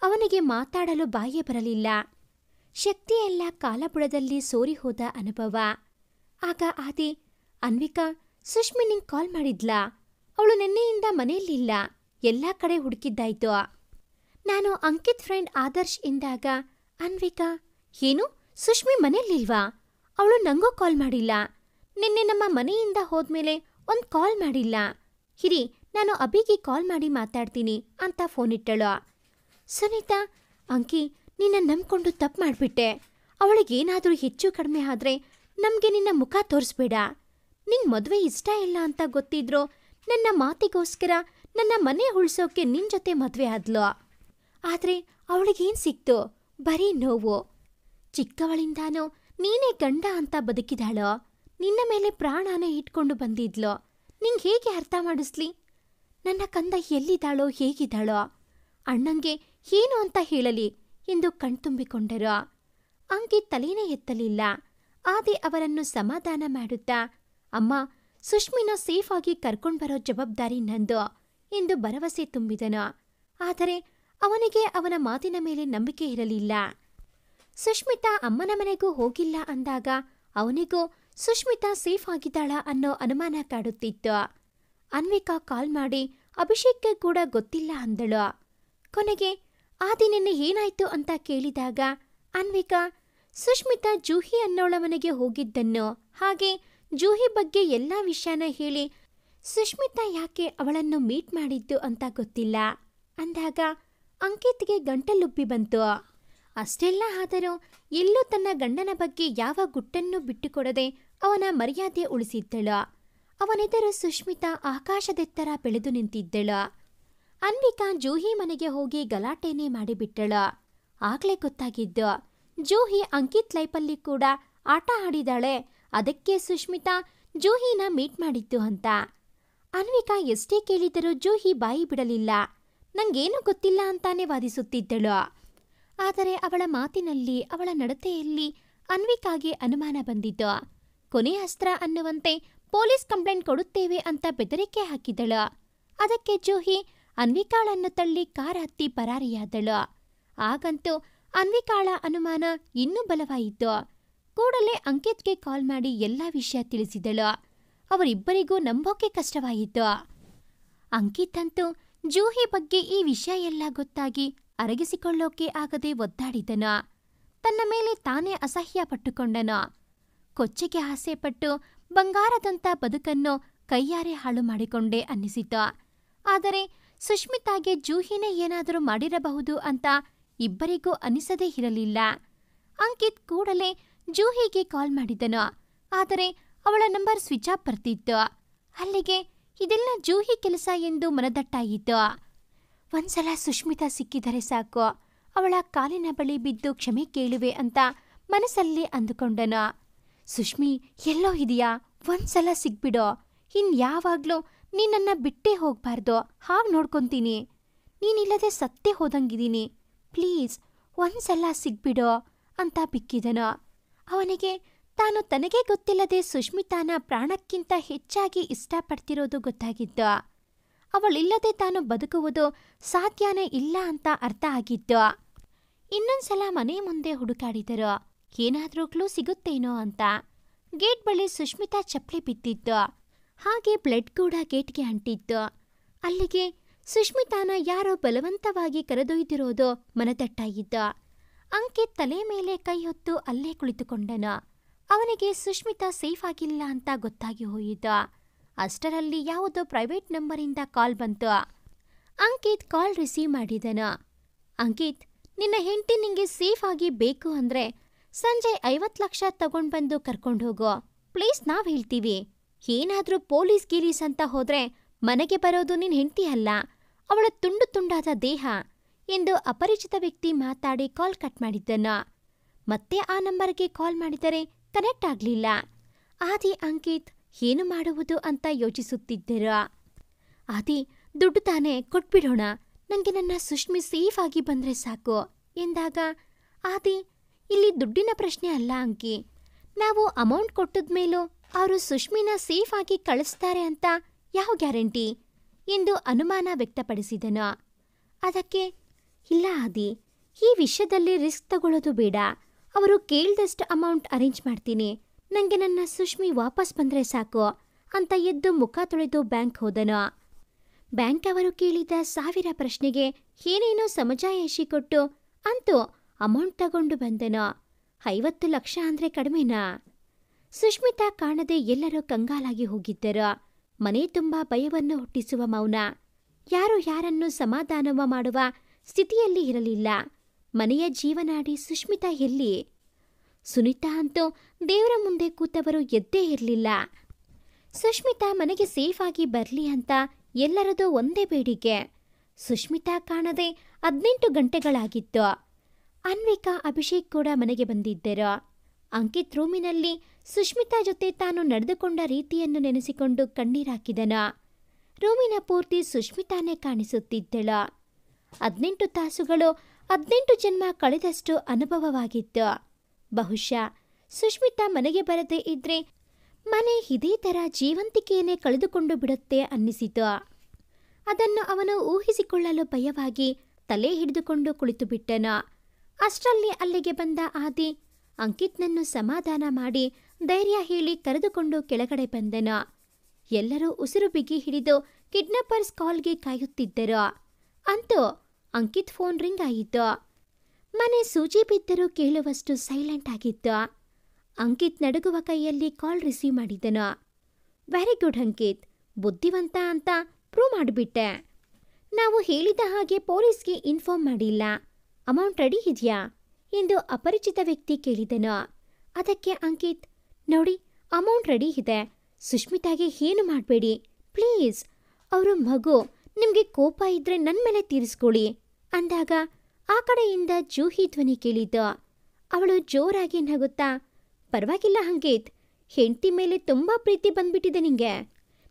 ಅವನಿಗೆ ಮಾತಾಡಲು ಬಾಯೇ ಬರಲಿಲ್ಲ. ಶಕ್ತಿಯೆಲ್ಲ ಕಾಲಬುಡದಲ್ಲಿ ಸೋರಿ ಹೋದ ಅನುಭವ. ಆಗ ಆದಿ, ಅನ್ವಿಕಾ, ಸುಷ್ಮಿ ನಿಂಗೆ ಕಾಲ್ ಮಾಡಿದ್ಲಾ? ಅವಳು ನಿನ್ನೆಯಿಂದ ಮನೆಯಲ್ಲಿಲ್ಲ, ಎಲ್ಲ ಕಡೆ ಹುಡುಕಿದ್ದಾಯ್ತು. ನಾನು ಅಂಕಿತ್ ಫ್ರೆಂಡ್ ಆದರ್ಶ್ ಎಂದಾಗ ಅನ್ವಿಕಾ, ಏನು, ಸುಷ್ಮಿ ಮನೆಯಲ್ಲಿಲ್ವಾ? ಅವಳು ನಂಗೂ ಕಾಲ್ ಮಾಡಿಲ್ಲ. ನಿನ್ನೆ ನಮ್ಮ ಮನೆಯಿಂದ ಹೋದ್ಮೇಲೆ ಒಂದು ಕಾಲ್ ಮಾಡಿಲ್ಲ. ಹಿರಿ, ನಾನು ಅಭಿಗೆ ಕಾಲ್ ಮಾಡಿ ಮಾತಾಡ್ತೀನಿ ಅಂತ ಫೋನ್ ಇಟ್ಟಳು. ಸುನೀತಾ, ಅಂಕಿ, ನಿನ್ನ ನಂಬ್ಕೊಂಡು ತಪ್ಪು ಮಾಡಿಬಿಟ್ಟೆ. ಅವಳಿಗೇನಾದರೂ ಹೆಚ್ಚು ಕಡಿಮೆ ಆದ್ರೆ ನಮಗೆ ನಿನ್ನ ಮುಖ ತೋರಿಸ್ಬೇಡ. ನಿಂಗೆ ಮದುವೆ ಇಷ್ಟ ಇಲ್ಲ ಅಂತ ಗೊತ್ತಿದ್ರು ನನ್ನ ಮಾತಿಗೋಸ್ಕರ ನನ್ನ ಮನೆ ಉಳಿಸೋಕೆ ನಿನ್ನ ಜೊತೆ ಮದುವೆ ಆದ್ಲು. ಆದರೆ ಅವಳಿಗೇನು ಸಿಕ್ತು? ಬರೀ ನೋವು. ಚಿಕ್ಕವಳಿಂದಾನೋ ನೀನೇ ಗಂಡ ಅಂತ ಬದುಕಿದಾಳೋ, ನಿನ್ನ ಮೇಲೆ ಪ್ರಾಣಾನ ಇಟ್ಕೊಂಡು ಬಂದಿದ್ಲೋ. ನಿಂಗೆ ಹೇಗೆ ಅರ್ಥ ಮಾಡಿಸ್ಲಿ? ನನ್ನ ಕಂದ ಎಲ್ಲಿದ್ದಾಳೋ, ಹೇಗಿದ್ದಾಳೋ? ಅಣ್ಣಂಗೆ ಏನು ಅಂತ ಹೇಳಲಿ ಎಂದು ಕಣ್ತುಂಬಿಕೊಂಡರು. ಅಂಕಿತ್ ತಲೆನೇ ಎತ್ತಲಿಲ್ಲ. ಆದಿ ಅವರನ್ನು ಸಮಾಧಾನ ಮಾಡುತ್ತಾ, ಅಮ್ಮ, ಸುಷ್ಮಿನ ಸೇಫ್ ಆಗಿ ಕರ್ಕೊಂಡ್ಬರೋ ಜವಾಬ್ದಾರಿ ನಂದು ಎಂದು ಭರವಸೆ ತುಂಬಿದನು. ಆದರೆ ಅವನಿಗೆ ಅವನ ಮಾತಿನ ಮೇಲೆ ನಂಬಿಕೆ ಇರಲಿಲ್ಲ. ಸುಷ್ಮಿತಾ ಅಮ್ಮನ ಮನೆಗೂ ಹೋಗಿಲ್ಲ ಅಂದಾಗ ಅವನಿಗೂ ಸುಷ್ಮಿತಾ ಸೇಫ್ ಆಗಿದ್ದಾಳ ಅನ್ನೋ ಅನುಮಾನ ಕಾಡುತ್ತಿತ್ತು. ಅನ್ವಿಕಾ ಕಾಲ್ ಮಾಡಿ ಅಭಿಷೇಕ್ಗೆ ಕೂಡ ಗೊತ್ತಿಲ್ಲ ಅಂದಳು. ಕೊನೆಗೆ ಆದಿ ನಿನ್ನೆ ಏನಾಯ್ತು ಅಂತ ಕೇಳಿದಾಗ ಅನ್ವಿಕಾ ಸುಷ್ಮಿತಾ ಜೂಹಿ ಅನ್ನೋಳ ಮನೆಗೆ ಹೋಗಿದ್ದನ್ನು, ಹಾಗೆ ಜೂಹಿ ಬಗ್ಗೆ ಎಲ್ಲ ವಿಷಯನ ಹೇಳಿ ಸುಷ್ಮಿತಾ ಯಾಕೆ ಅವಳನ್ನು ಮೀಟ್ ಮಾಡಿದ್ದು ಅಂತ ಗೊತ್ತಿಲ್ಲ ಅಂದಾಗ ಅಂಕಿತ್ಗೆ ಗಂಟಲುಬ್ಬಿ ಬಂತು. ಅಷ್ಟೆಲ್ಲ ಆದರೂ ಎಲ್ಲೂ ತನ್ನ ಗಂಡನ ಬಗ್ಗೆ ಯಾವ ಗುಟ್ಟನ್ನು ಬಿಟ್ಟುಕೊಡದೆ ಅವನ ಮರ್ಯಾದೆ ಉಳಿಸಿದ್ದಳು. ಅವನೆದುರು ಸುಷ್ಮಿತಾ ಆಕಾಶದೆತ್ತರ ಬೆಳೆದು ನಿಂತಿದ್ದಳು. ಅನ್ವಿಕಾ ಜೂಹಿ ಮನೆಗೆ ಹೋಗಿ ಗಲಾಟೆನೇ ಮಾಡಿಬಿಟ್ಟಳು. ಆಗ್ಲೇ ಗೊತ್ತಾಗಿದ್ದು ಜೂಹಿ ಅಂಕಿತ್ ಲೈಫಲ್ಲಿ ಕೂಡ ಆಟ ಆಡಿದಾಳೆ, ಅದಕ್ಕೆ ಸುಷ್ಮಿತಾ ಜೂಹಿನ ಮೀಟ್ ಮಾಡಿದ್ದು ಅಂತ. ಅನ್ವಿಕಾ ಎಷ್ಟೇ ಕೇಳಿದರೂ ಜೂಹಿ ಬಾಯಿ ಬಿಡಲಿಲ್ಲ. ನಂಗೇನು ಗೊತ್ತಿಲ್ಲ ಅಂತಾನೆ ವಾದಿಸುತ್ತಿದ್ದಳು. ಆದರೆ ಅವಳ ಮಾತಿನಲ್ಲಿ, ಅವಳ ನಡತೆಯಲ್ಲಿ ಅನ್ವಿಕಾಗೆ ಅನುಮಾನ ಬಂದಿತ್ತು. ಕೊನೆ ಅಸ್ತ್ರ ಅನ್ನುವಂತೆ ಪೊಲೀಸ್ ಕಂಪ್ಲೇಂಟ್ ಕೊಡುತ್ತೇವೆ ಅಂತ ಬೆದರಿಕೆ ಹಾಕಿದಳು. ಅದಕ್ಕೆ ಜೂಹಿ ಅನ್ವಿಕಾಳನ್ನು ತಳ್ಳಿ ಕಾರ್ ಹತ್ತಿ ಪರಾರಿಯಾದಳು. ಆಗಂತೂ ಅನ್ವಿಕಾಳ ಅನುಮಾನ ಇನ್ನೂ ಬಲವಾಯಿತು. ಕೂಡಲೇ ಅಂಕಿತ್ಗೆ ಕಾಲ್ ಮಾಡಿ ಎಲ್ಲ ವಿಷಯ ತಿಳಿಸಿದಳು. ಅವರಿಬ್ಬರಿಗೂ ನಂಬೋಕೆ ಕಷ್ಟವಾಯಿತು. ಅಂಕಿತ್ ಅಂತೂ ಜೂಹಿ ಬಗ್ಗೆ ಈ ವಿಷಯ ಎಲ್ಲ ಗೊತ್ತಾಗಿ ಅರಗಿಸಿಕೊಳ್ಳೋಕೆ ಆಗದೆ ಒದ್ದಾಡಿದನು. ತನ್ನ ಮೇಲೆ ತಾನೇ ಅಸಹ್ಯ ಪಟ್ಟುಕೊಂಡನು. ಕೊಚ್ಚೆಗೆ ಆಸೆಪಟ್ಟು ಬಂಗಾರದಂಥ ಬದುಕನ್ನು ಕೈಯಾರೆ ಹಾಳು ಮಾಡಿಕೊಂಡೆ ಅನ್ನಿಸಿತು. ಆದರೆ ಸುಷ್ಮಿತಾಗೆ ಜೂಹಿನೇ ಏನಾದರೂ ಮಾಡಿರಬಹುದು ಅಂತ ಇಬ್ಬರಿಗೂ ಅನಿಸದೇ ಇರಲಿಲ್ಲ. ಅಂಕಿತ್ ಕೂಡಲೇ ಜೂಹಿಗೆ ಕಾಲ್ ಮಾಡಿದನು. ಆದರೆ ಅವಳ ನಂಬರ್ ಸ್ವಿಚ್ ಆಫ್ ಬರ್ತಿತ್ತು. ಅಲ್ಲಿಗೆ ಇದೆಲ್ಲ ಜೂಹಿ ಕೆಲಸ ಎಂದು ಮನದಟ್ಟಾಯಿತು. ಒಂದ್ಸಲ ಸುಷ್ಮಿತಾ ಸಿಕ್ಕಿದರೆ ಸಾಕು, ಅವಳ ಕಾಲಿನ ಬಳಿ ಬಿದ್ದು ಕ್ಷಮೆ ಕೇಳುವೆ ಅಂತ ಮನಸ್ಸಲ್ಲಿ ಅಂದುಕೊಂಡನು. ಸುಷ್ಮಿ ಎಲ್ಲೋ ಇದೆಯಾ, ಒಂದ್ಸಲ ಸಿಗ್ಬಿಡೋ. ಯಾವಾಗ್ಲೂ ನೀನನ್ನ ಬಿಟ್ಟೇ ಹೋಗ್ಬಾರ್ದು, ಹಾಗೆ ನೋಡ್ಕೊಂತೀನಿ. ನೀನಿಲ್ಲದೆ ಸತ್ತೇ ಹೋದಂಗಿದ್ದೀನಿ, ಪ್ಲೀಸ್ ಒಂದ್ಸಲ ಸಿಗ್ಬಿಡೋ ಅಂತ ಬಿಕ್ಕಿದನು. ಅವನಿಗೆ ತಾನು ತನಗೆ ಗೊತ್ತಿಲ್ಲದೆ ಸುಷ್ಮಿತಾನ ಪ್ರಾಣಕ್ಕಿಂತ ಹೆಚ್ಚಾಗಿ ಇಷ್ಟಪಡ್ತಿರೋದು ಗೊತ್ತಾಗಿತ್ತು. ಅವಳಿಲ್ಲದೆ ತಾನು ಬದುಕುವುದು ಸಾಧ್ಯನೇ ಇಲ್ಲ ಅಂತ ಅರ್ಥ ಆಗಿತ್ತು. ಇನ್ನೊಂದ್ಸಲ ಮನೆ ಮುಂದೆ ಹುಡುಕಾಡಿದರು, ಏನಾದ್ರೂ ಕ್ಲೂ ಸಿಗುತ್ತೇನೋ ಅಂತ. ಗೇಟ್ ಬಳಿ ಸುಷ್ಮಿತಾ ಚಪ್ಪಲಿ ಬಿದ್ದಿತ್ತು, ಹಾಗೆ ಬ್ಲಡ್ ಕೂಡ ಗೇಟ್ಗೆ ಅಂಟಿತ್ತು. ಅಲ್ಲಿಗೆ ಸುಷ್ಮಿತಾನ ಯಾರೋ ಬಲವಂತವಾಗಿ ಕರೆದೊಯ್ದಿರೋದು ಮನದಟ್ಟಾಗಿತ್ತು. ಅಂಕಿತ್ ತಲೆ ಮೇಲೆ ಕೈ ಹೊತ್ತು ಅಲ್ಲೇ ಕುಳಿತುಕೊಂಡನು. ಅವನಿಗೆ ಸುಷ್ಮಿತಾ ಸೇಫ್ ಆಗಿಲ್ಲ ಅಂತ ಗೊತ್ತಾಗಿ ಹೋಯಿತು. ಅಷ್ಟರಲ್ಲಿ ಯಾವುದೋ ಪ್ರೈವೇಟ್ ನಂಬರಿಂದ ಕಾಲ್ ಬಂತು. ಅಂಕಿತ್ ಕಾಲ್ ರಿಸೀವ್ ಮಾಡಿದನು. ಅಂಕಿತ್, ನಿನ್ನ ಹೆಂಡತಿ ನಿಂಗೆ ಸೇಫ್ ಆಗಿ ಬೇಕು ಅಂದ್ರೆ ಸಂಜೆ 50 ಲಕ್ಷ ತಗೊಂಡ್ಬಂದು ಕರ್ಕೊಂಡೋಗು. ಪ್ಲೀಸ್, ನಾವ್ ಹೇಳ್ತೀವಿ. ಏನಾದ್ರೂ ಪೊಲೀಸ್ ಗೀಲೀಸ್ ಅಂತ ಹೋದ್ರೆ ಮನೆಗೆ ಬರೋದು ನಿನ್ ಹೆಂಡತಿ ಅಲ್ಲ, ಅವಳ ತುಂಡು ತುಂಡಾದ ದೇಹ ಎಂದು ಅಪರಿಚಿತ ವ್ಯಕ್ತಿ ಮಾತಾಡಿ ಕಾಲ್ ಕಟ್ ಮಾಡಿದ್ದನು. ಮತ್ತೆ ಆ ನಂಬರ್ಗೆ ಕಾಲ್ ಮಾಡಿದರೆ ಕನೆಕ್ಟ್ ಆಗ್ಲಿಲ್ಲ. ಆದಿ ಅಂಕಿತ್ ಏನು ಮಾಡುವುದು ಅಂತ ಯೋಚಿಸುತ್ತಿದ್ದರು. ಆದಿ, ದುಡ್ಡು ತಾನೇ, ಕೊಟ್ಬಿಡೋಣ, ನಂಗೆ ನನ್ನ ಸುಷ್ಮಿ ಸೇಫ್ ಆಗಿ ಬಂದ್ರೆ ಸಾಕು ಎಂದಾಗ, ಆದಿ, ಇಲ್ಲಿ ದುಡ್ಡಿನ ಪ್ರಶ್ನೆ ಅಲ್ಲ ಅಂಕಿ. ನಾವು ಅಮೌಂಟ್ ಕೊಟ್ಟದ್ಮೇಲೂ ಅವರು ಸುಷ್ಮಿನ ಸೇಫ್ ಆಗಿ ಕಳಿಸ್ತಾರೆ ಅಂತ ಯಾವ ಗ್ಯಾರಂಟಿ ಎಂದು ಅನುಮಾನ ವ್ಯಕ್ತಪಡಿಸಿದನು. ಅದಕ್ಕೆ, ಇಲ್ಲ ಆದಿ, ಈ ವಿಷಯದಲ್ಲಿ ರಿಸ್ಕ್ ತಗೊಳ್ಳೋದು ಬೇಡ. ಅವರು ಕೇಳ್ದಷ್ಟು ಅಮೌಂಟ್ ಅರೇಂಜ್ ಮಾಡ್ತೀನಿ, ನಂಗೆ ನನ್ನ ಸುಷ್ಮಿ ವಾಪಸ್ ಬಂದ್ರೆ ಸಾಕು ಅಂತ ಎದ್ದು ಮುಖ ತೊಳೆದು ಬ್ಯಾಂಕ್ ಹೋದನು. ಬ್ಯಾಂಕ್ ಅವರು ಕೇಳಿದ 1000 ಪ್ರಶ್ನೆಗೆ ಏನೇನೋ ಸಮಜಾಯಿಷಿ ಕೊಟ್ಟು ಅಂತೂ ಅಮೌಂಟ್ ತಗೊಂಡು ಬಂದನು. 50 ಲಕ್ಷ ಅಂದ್ರೆ ಕಡಿಮೆನಾ? ಸುಷ್ಮಿತಾ ಕಾಣದೆ ಎಲ್ಲರೂ ಕಂಗಾಲಾಗಿ ಹೋಗಿದ್ದರು. ಮನೆ ತುಂಬ ಭಯವನ್ನು ಹುಟ್ಟಿಸುವ ಮೌನ. ಯಾರು ಯಾರನ್ನು ಸಮಾಧಾನವ ಮಾಡುವ ಸ್ಥಿತಿಯಲ್ಲಿ ಇರಲಿಲ್ಲ. ಮನೆಯ ಜೀವನಾಡಿ ಸುಷ್ಮಿತಾ ಎಲ್ಲಿ? ಸುನೀತಾ ಅಂತೂ ದೇವರ ಮುಂದೆ ಕೂತವರು ಎದ್ದೇ ಇರಲಿಲ್ಲ. ಸುಷ್ಮಿತಾ ಮನೆಗೆ ಸೇಫ್ ಆಗಿ ಬರ್ಲಿ ಅಂತ ಎಲ್ಲರದು ಒಂದೇ ಬೇಡಿಕೆ. ಸುಷ್ಮಿತಾ ಕಾಣದೆ 18 ಗಂಟೆಗಳಾಗಿತ್ತು. ಅನ್ವಿಕಾ, ಅಭಿಷೇಕ್ ಕೂಡ ಮನೆಗೆ ಬಂದಿದ್ದರು. ಅಂಕಿತ್ ರೂಮಿನಲ್ಲಿ ಸುಷ್ಮಿತಾ ಜೊತೆ ತಾನು ನಡೆದುಕೊಂಡ ರೀತಿಯನ್ನು ನೆನೆಸಿಕೊಂಡು ಕಣ್ಣೀರಾಕಿದನು. ರೂಮಿನ ಪೂರ್ತಿ ಸುಷ್ಮಿತಾನೇ ಕಾಣಿಸುತ್ತಿದ್ದಳು. 18 ತಾಸುಗಳು 18 ಜನ್ಮ ಕಳೆದಷ್ಟು ಅನುಭವವಾಗಿತ್ತು. ಬಹುಶಃ ಸುಷ್ಮಿತಾ ಮನೆಗೆ ಬರದೇ ಇದ್ರೆ ಮನೆ ಇದೇ ಥರ ಜೀವಂತಿಕೆಯನ್ನೇ ಕಳೆದುಕೊಂಡು ಬಿಡುತ್ತೆ ಅನ್ನಿಸಿತು. ಅದನ್ನು ಅವನು ಊಹಿಸಿಕೊಳ್ಳಲು ಭಯವಾಗಿ ತಲೆ ಹಿಡಿದುಕೊಂಡು ಕುಳಿತು ಬಿಟ್ಟನು. ಅಷ್ಟರಲ್ಲಿ ಅಲ್ಲಿಗೆ ಬಂದ ಆದಿ ಅಂಕಿತ್ನನ್ನು ಸಮಾಧಾನ ಮಾಡಿ ಧೈರ್ಯ ಹೇಳಿ ಕರೆದುಕೊಂಡು ಕೆಳಗಡೆ ಬಂದನು. ಎಲ್ಲರೂ ಉಸಿರು ಬಿಗಿ ಹಿಡಿದು ಕಿಡ್ನಾಪರ್ಸ್ ಕಾಲ್ಗೆ ಕಾಯುತ್ತಿದ್ದರು. ಅಂತೂ ಅಂಕಿತ್ ಫೋನ್ ರಿಂಗ್ ಆಯಿತು. ಮನೆ ಸೂಜಿ ಬಿದ್ದರೂ ಕೇಳುವಷ್ಟು ಸೈಲೆಂಟ್ ಆಗಿತ್ತು. ಅಂಕಿತ್ ನಡುಗುವ ಕೈಯಲ್ಲಿ ಕಾಲ್ ರಿಸೀವ್ ಮಾಡಿದನು. ವೆರಿ ಗುಡ್ ಅಂಕಿತ್, ಬುದ್ಧಿವಂತ ಅಂತ ಪ್ರೂವ್ ಮಾಡಿಬಿಟ್ಟೆ. ನಾವು ಹೇಳಿದ ಹಾಗೆ ಪೊಲೀಸ್ಗೆ ಇನ್ಫಾರ್ಮ್ ಮಾಡಿಲ್ಲ. ಅಮೌಂಟ್ ರೆಡಿ ಇದೆಯಾ ಎಂದು ಅಪರಿಚಿತ ವ್ಯಕ್ತಿ ಕೇಳಿದನು. ಅದಕ್ಕೆ ಅಂಕಿತ್, ನೋಡಿ, ಅಮೌಂಟ್ ರೆಡಿ ಇದೆ. ಸುಷ್ಮಿತಾಗೆ ಏನು ಮಾಡಬೇಡಿ ಪ್ಲೀಸ್. ಅವರು ಮಗು, ನಿಮಗೆ ಕೋಪ ಇದ್ರೆ ನನ್ನ ಮೇಲೆ ತೀರಿಸ್ಕೊಳ್ಳಿ ಅಂದಾಗ ಆ ಕಡೆಯಿಂದ ಜೂಹಿ ಧ್ವನಿ ಕೇಳಿದ್ದು. ಅವಳು ಜೋರಾಗಿ ನಗುತ್ತಾ, ಪರವಾಗಿಲ್ಲ ಅಂಕಿತ್, ಹೆಂಡತಿ ಮೇಲೆ ತುಂಬ ಪ್ರೀತಿ ಬಂದ್ಬಿಟ್ಟಿದೆ ನಿಂಗೆ.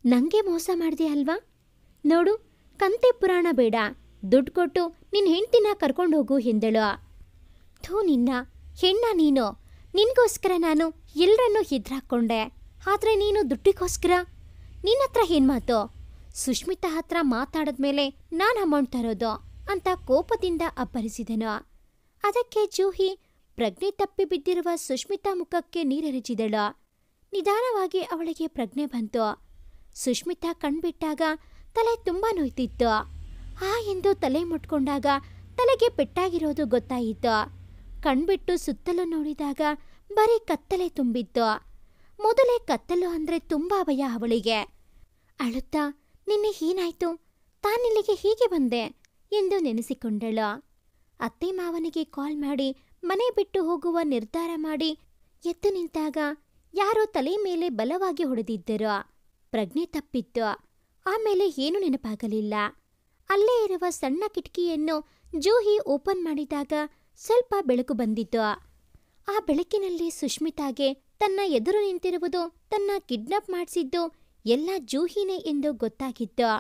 ನಂಗೆ ಮೋಸ ಮಾಡಿದೆ ಅಲ್ವಾ? ನೋಡು, ಕಂತೆ ಪುರಾಣ ಬೇಡ, ದುಡ್ಡು ಕೊಟ್ಟು ನಿನ್ನ ಹೆಂಡ್ತಿನ ಕರ್ಕೊಂಡೋಗು ಎಂದಳು. ಥೂ ನಿನ್ನ, ಹೆಣ್ಣ ನೀನು? ನಿನ್ಗೋಸ್ಕರ ನಾನು ಎಲ್ಲರನ್ನೂ ಹೆದ್ರಾಕೊಂಡೆ, ಆದ್ರೆ ನೀನು ದುಡ್ಡಿಗೋಸ್ಕರ? ನಿನ್ನ ಹತ್ರ ಏನ್ ಮಾತು? ಸುಷ್ಮಿತಾ ಹತ್ರ ಮಾತಾಡದ್ಮೇಲೆ ನಾನು ಅಮೌಂಟ್ ತರೋದು ಅಂತ ಕೋಪದಿಂದ ಅಬ್ಬರಿಸಿದನು. ಅದಕ್ಕೆ ಜೂಹಿ ಪ್ರಜ್ಞೆ ತಪ್ಪಿ ಬಿದ್ದಿರುವ ಸುಷ್ಮಿತಾ ಮುಖಕ್ಕೆ ನೀರೆರಚಿದಳು. ನಿಧಾನವಾಗಿ ಅವಳಿಗೆ ಪ್ರಜ್ಞೆ ಬಂತು. ಸುಷ್ಮಿತಾ ಕಣ್ಬಿಟ್ಟಾಗ ತಲೆ ತುಂಬ ನೋಯ್ತಿತ್ತು. ಎಂದು ತಲೆ ಮುಟ್ಕೊಂಡಾಗ ತಲೆಗೆ ಪೆಟ್ಟಾಗಿರೋದು ಗೊತ್ತಾಯಿತು. ಕಣ್ಬಿಟ್ಟು ಸುತ್ತಲೂ ನೋಡಿದಾಗ ಬರೀ ಕತ್ತಲೆ ತುಂಬಿತ್ತು. ಮೊದಲೇ ಕತ್ತಲು ಅಂದ್ರೆ ತುಂಬಾ ಭಯ ಅವಳಿಗೆ. ಅಳುತ್ತಾ, ನಿನ್ನೆ ಏನಾಯ್ತು, ತಾನಿಲ್ಲಿಗೆ ಹೀಗೆ ಬಂದೆ ಎಂದು ನೆನೆಸಿಕೊಂಡಳು. ಅತ್ತೆ ಮಾವನಿಗೆ ಕಾಲ್ ಮಾಡಿ ಮನೆ ಬಿಟ್ಟು ಹೋಗುವ ನಿರ್ಧಾರ ಮಾಡಿ ಎದ್ದು ನಿಂತಾಗ ಯಾರೋ ತಲೆ ಮೇಲೆ ಬಲವಾಗಿ ಹೊಡೆದಿದ್ದರು. ಪ್ರಜ್ಞೆ ತಪ್ಪಿತ್ತು. ಆಮೇಲೆ ಏನೂ ನೆನಪಾಗಲಿಲ್ಲ. ಅಲ್ಲೇ ಇರುವ ಸಣ್ಣ ಕಿಟಕಿಯನ್ನು ಜೂಹಿ ಓಪನ್ ಮಾಡಿದಾಗ ಸ್ವಲ್ಪ ಬೆಳಕು ಬಂದಿತ್ತು. ಆ ಬೆಳಕಿನಲ್ಲಿ ಸುಷ್ಮಿತಾಗೆ ತನ್ನ ಎದುರು ನಿಂತಿರುವುದು, ತನ್ನ ಕಿಡ್ನಾಪ್ ಮಾಡಿಸಿದ್ದು ಎಲ್ಲ ಜೂಹಿನೇ ಎಂದು ಗೊತ್ತಾಗಿತ್ತು.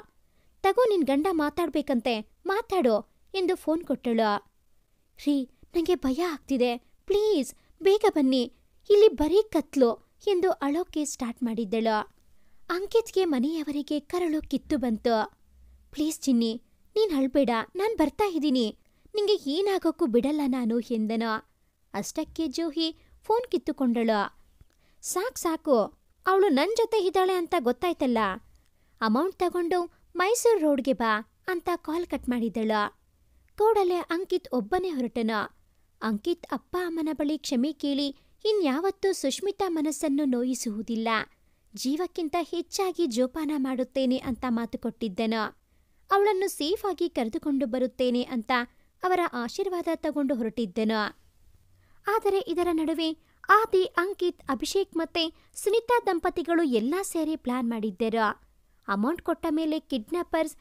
ತಗೋ, ನಿನ್ ಗಂಡ ಮಾತಾಡ್ಬೇಕಂತೆ, ಮಾತಾಡೋ ಎಂದು ಫೋನ್ ಕೊಟ್ಟಳು. ರೀ, ನಂಗೆ ಭಯ ಆಗ್ತಿದೆ, ಪ್ಲೀಸ್ ಬೇಗ ಬನ್ನಿ, ಇಲ್ಲಿ ಬರೀ ಕತ್ಲು ಎಂದು ಅಳೋಕೆ ಸ್ಟಾರ್ಟ್ ಮಾಡಿದ್ದಳು. ಅಂಕಿತ್ಗೆ ಮನೆಯವರಿಗೆ ಕರಳು ಕಿತ್ತು ಬಂತು. ಪ್ಲೀಸ್ ಚಿನ್ನಿ, ನೀನ್ ಅಳ್ಬೇಡ, ನಾನ್ ಬರ್ತಾ ಇದ್ದೀನಿ, ನಿಂಗೆ ಏನಾಗೋಕ್ಕೂ ಬಿಡಲ್ಲ ನಾನು ಎಂದನು. ಅಷ್ಟಕ್ಕೆ ಜೂಹಿ ಫೋನ್ ಕಿತ್ತುಕೊಂಡಳು. ಸಾಕು, ಅವಳು ನನ್ ಜೊತೆ ಇದ್ದಾಳೆ ಅಂತ ಗೊತ್ತಾಯ್ತಲ್ಲ, ಅಮೌಂಟ್ ತಗೊಂಡು ಮೈಸೂರು ರೋಡ್ಗೆ ಬಾ ಅಂತ ಕಾಲ್ ಕಟ್ ಮಾಡಿದಳು. ಕೂಡಲೇ ಅಂಕಿತ್ ಒಬ್ಬನೇ ಹೊರಟನು. ಅಂಕಿತ್ ಅಪ್ಪ ಅಮ್ಮನ ಬಳಿ ಕ್ಷಮೆ ಕೇಳಿ ಇನ್ಯಾವತ್ತೂ ಸುಷ್ಮಿತಾ ಮನಸ್ಸನ್ನು ನೋಯಿಸುವುದಿಲ್ಲ, ಜೀವಕ್ಕಿಂತ ಹೆಚ್ಚಾಗಿ ಜೋಪಾನ ಮಾಡುತ್ತೇನೆ ಅಂತ ಮಾತು ಕೊಟ್ಟಿದ್ದನು. ಅವಳನ್ನು ಸೇಫ್ ಆಗಿ ಕರೆದುಕೊಂಡು ಬರುತ್ತೇನೆ ಅಂತ ಅವರ ಆಶೀರ್ವಾದ ತಗೊಂಡು ಹೊರಟಿದ್ದನು. ಆದರೆ ಇದರ ನಡುವೆ ಆದಿ, ಅಂಕಿತ್, ಅಭಿಷೇಕ್ ಮತ್ತೆ ಸುನಿತಾ ದಂಪತಿಗಳು ಎಲ್ಲಾ ಸೇರಿ ಪ್ಲಾನ್ ಮಾಡಿದ್ದರು. ಅಮೌಂಟ್ ಕೊಟ್ಟ ಮೇಲೆ ಕಿಡ್ನಾಪರ್ಸ್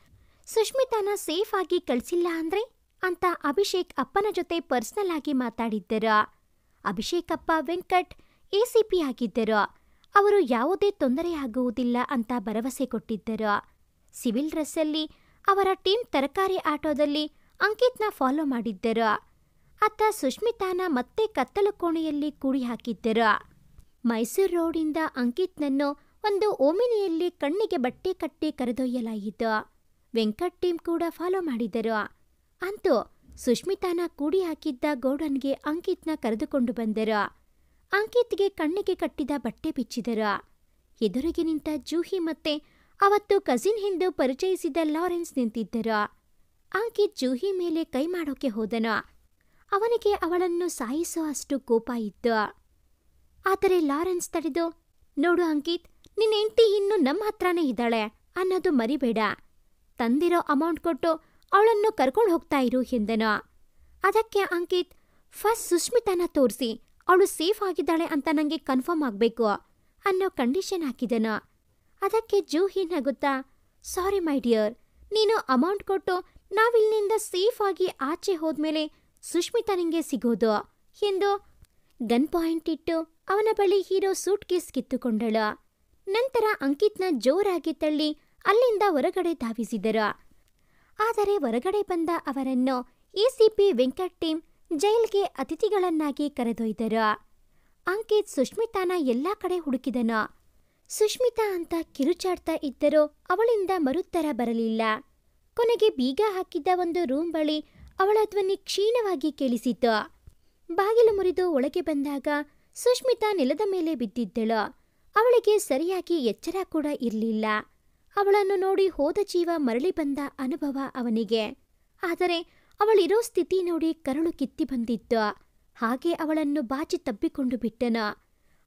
ಸುಷ್ಮಿತಾನ ಸೇಫ್ ಆಗಿ ಕಳಿಸಿಲ್ಲ ಅಂದ್ರೆ ಅಂತ ಅಭಿಷೇಕ್ ಅಪ್ಪನ ಜೊತೆ ಪರ್ಸನಲ್ ಆಗಿ ಮಾತಾಡಿದ್ದರು. ಅಭಿಷೇಕ್ ಅಪ್ಪ ವೆಂಕಟ್ ACP ಆಗಿದ್ದರು. ಅವರು ಯಾವುದೇ ತೊಂದರೆ ಆಗುವುದಿಲ್ಲ ಅಂತ ಭರವಸೆ ಕೊಟ್ಟಿದ್ದರು. ಸಿವಿಲ್ ಡ್ರೆಸ್ಸಲ್ಲಿ ಅವರ ಟೀಮ್ ತರಕಾರಿ ಆಟೋದಲ್ಲಿ ಅಂಕಿತ್ನ ಫಾಲೋ ಮಾಡಿದ್ದರು. ಅತ್ತ ಸುಷ್ಮಿತಾನ ಮತ್ತೆ ಕತ್ತಲು ಕೋಣೆಯಲ್ಲಿ ಕೂಡಿ ಹಾಕಿದ್ದರು. ಮೈಸೂರು ರೋಡಿಂದ ಅಂಕಿತ್ನನ್ನು ಒಂದು ಓಮಿನಿಯಲ್ಲಿ ಕಣ್ಣಿಗೆ ಬಟ್ಟೆ ಕಟ್ಟಿ ಕರೆದೊಯ್ಯಲಾಯಿತು. ವೆಂಕಟ್ ಟೀಮ್ ಕೂಡ ಫಾಲೋ ಮಾಡಿದರು. ಅಂತೂ ಸುಷ್ಮಿತಾನ ಕೂಡಿ ಹಾಕಿದ್ದ ಗೋಡನ್ಗೆ ಅಂಕಿತ್ನ ಕರೆದುಕೊಂಡು ಬಂದರು. ಅಂಕಿತ್ಗೆ ಕಣ್ಣಿಗೆ ಕಟ್ಟಿದ ಬಟ್ಟೆ ಬಿಚ್ಚಿದರು. ಎದುರಿಗೆ ನಿಂತ ಜೂಹಿ ಮತ್ತೆ ಅವತ್ತು ಕಸಿನ್ ಎಂದು ಪರಿಚಯಿಸಿದ ಲಾರೆನ್ಸ್ ನಿಂತಿದ್ದರು. ಅಂಕಿತ್ ಜೂಹಿ ಮೇಲೆ ಕೈ ಮಾಡೋಕೆ ಹೋದನು. ಅವನಿಗೆ ಅವಳನ್ನು ಸಾಯಿಸೋ ಅಷ್ಟು ಕೋಪ ಇತ್ತು. ಆದರೆ ಲಾರೆನ್ಸ್ ತಡೆದು, ನೋಡು ಅಂಕಿತ್, ನಿನ್ನ ಹೆಂಡತಿ ಇನ್ನು ನಮ್ಮ ಹತ್ರನೇ ಇದ್ದಾಳೆ ಅನ್ನೋದು ಮರಿಬೇಡ, ತಂದಿರೋ ಅಮೌಂಟ್ ಕೊಟ್ಟು ಅವಳನ್ನು ಕರ್ಕೊಂಡು ಹೋಗ್ತಾ ಇರು ಎಂದನು. ಅದಕ್ಕೆ ಅಂಕಿತ್, ಫಸ್ಟ್ ಸುಷ್ಮಿತಾನ ತೋರಿಸಿ, ಅವಳು ಸೇಫ್ ಆಗಿದ್ದಾಳೆ ಅಂತ ನನಗೆ ಕನ್ಫರ್ಮ್ ಆಗಬೇಕು ಅನ್ನೋ ಕಂಡೀಷನ್ ಹಾಕಿದನು. ಅದಕ್ಕೆ ಜೂಹಿ ನಗುತ್ತಾ, ಸಾರಿ ಮೈ ಡಿಯರ್, ನೀನು ಅಮೌಂಟ್ ಕೊಟ್ಟು ನಾವಿಲ್ಲಿಂದ ಸೇಫ್ ಆಗಿ ಆಚೆ ಹೋದ್ಮೇಲೆ ಸುಷ್ಮಿತಾ ನಿಂಗೆ ಸಿಗೋದು ಎಂದು ಗನ್ ಪಾಯಿಂಟ್ ಇಟ್ಟು ಅವನ ಬಳಿ ಇರೋ ಸೂಟ್ ಕೇಸ್ ಕಿತ್ತುಕೊಂಡಳು. ನಂತರ ಅಂಕಿತ್ನ ಜೋರಾಗಿ ತಳ್ಳಿ ಅಲ್ಲಿಂದ ಹೊರಗಡೆ ಧಾವಿಸಿದರು. ಆದರೆ ಹೊರಗಡೆ ಬಂದ ಅವರನ್ನು ACP ವೆಂಕಟ್ ಟೀಮ್ ಜೈಲ್ಗೆ ಅತಿಥಿಗಳನ್ನಾಗಿ ಕರೆದೊಯ್ದರು. ಅಂಕಿತ್ ಸುಷ್ಮಿತಾನ ಎಲ್ಲಾ ಕಡೆ ಹುಡುಕಿದನು. ಸುಷ್ಮಿತಾ ಅಂತ ಕಿರುಚಾಡ್ತಾ ಇದ್ದರೂ ಅವಳಿಂದ ಮರುತ್ತರ ಬರಲಿಲ್ಲ. ಕೊನೆಗೆ ಬೀಗ ಹಾಕಿದ್ದ ಒಂದು ರೂಮ್ ಬಳಿ ಅವಳ ಧ್ವನಿ ಕ್ಷೀಣವಾಗಿ ಕೇಳಿಸಿತು. ಬಾಗಿಲು ಮುರಿದು ಒಳಗೆ ಬಂದಾಗ ಸುಷ್ಮಿತಾ ನೆಲದ ಮೇಲೆ ಬಿದ್ದಿದ್ದಳು. ಅವಳಿಗೆ ಸರಿಯಾಗಿ ಎಚ್ಚರ ಕೂಡ ಇರಲಿಲ್ಲ. ಅವಳನ್ನು ನೋಡಿ ಹೋದ ಜೀವ ಮರಳಿ ಬಂದ ಅನುಭವ ಅವನಿಗೆ. ಆದರೆ ಅವಳಿರೋ ಸ್ಥಿತಿ ನೋಡಿ ಕರುಳು ಕಿತ್ತಿ ಬಂದಿತ್ತು. ಹಾಗೆ ಅವಳನ್ನು ಬಾಚಿ ತಬ್ಬಿಕೊಂಡು ಬಿಟ್ಟನು.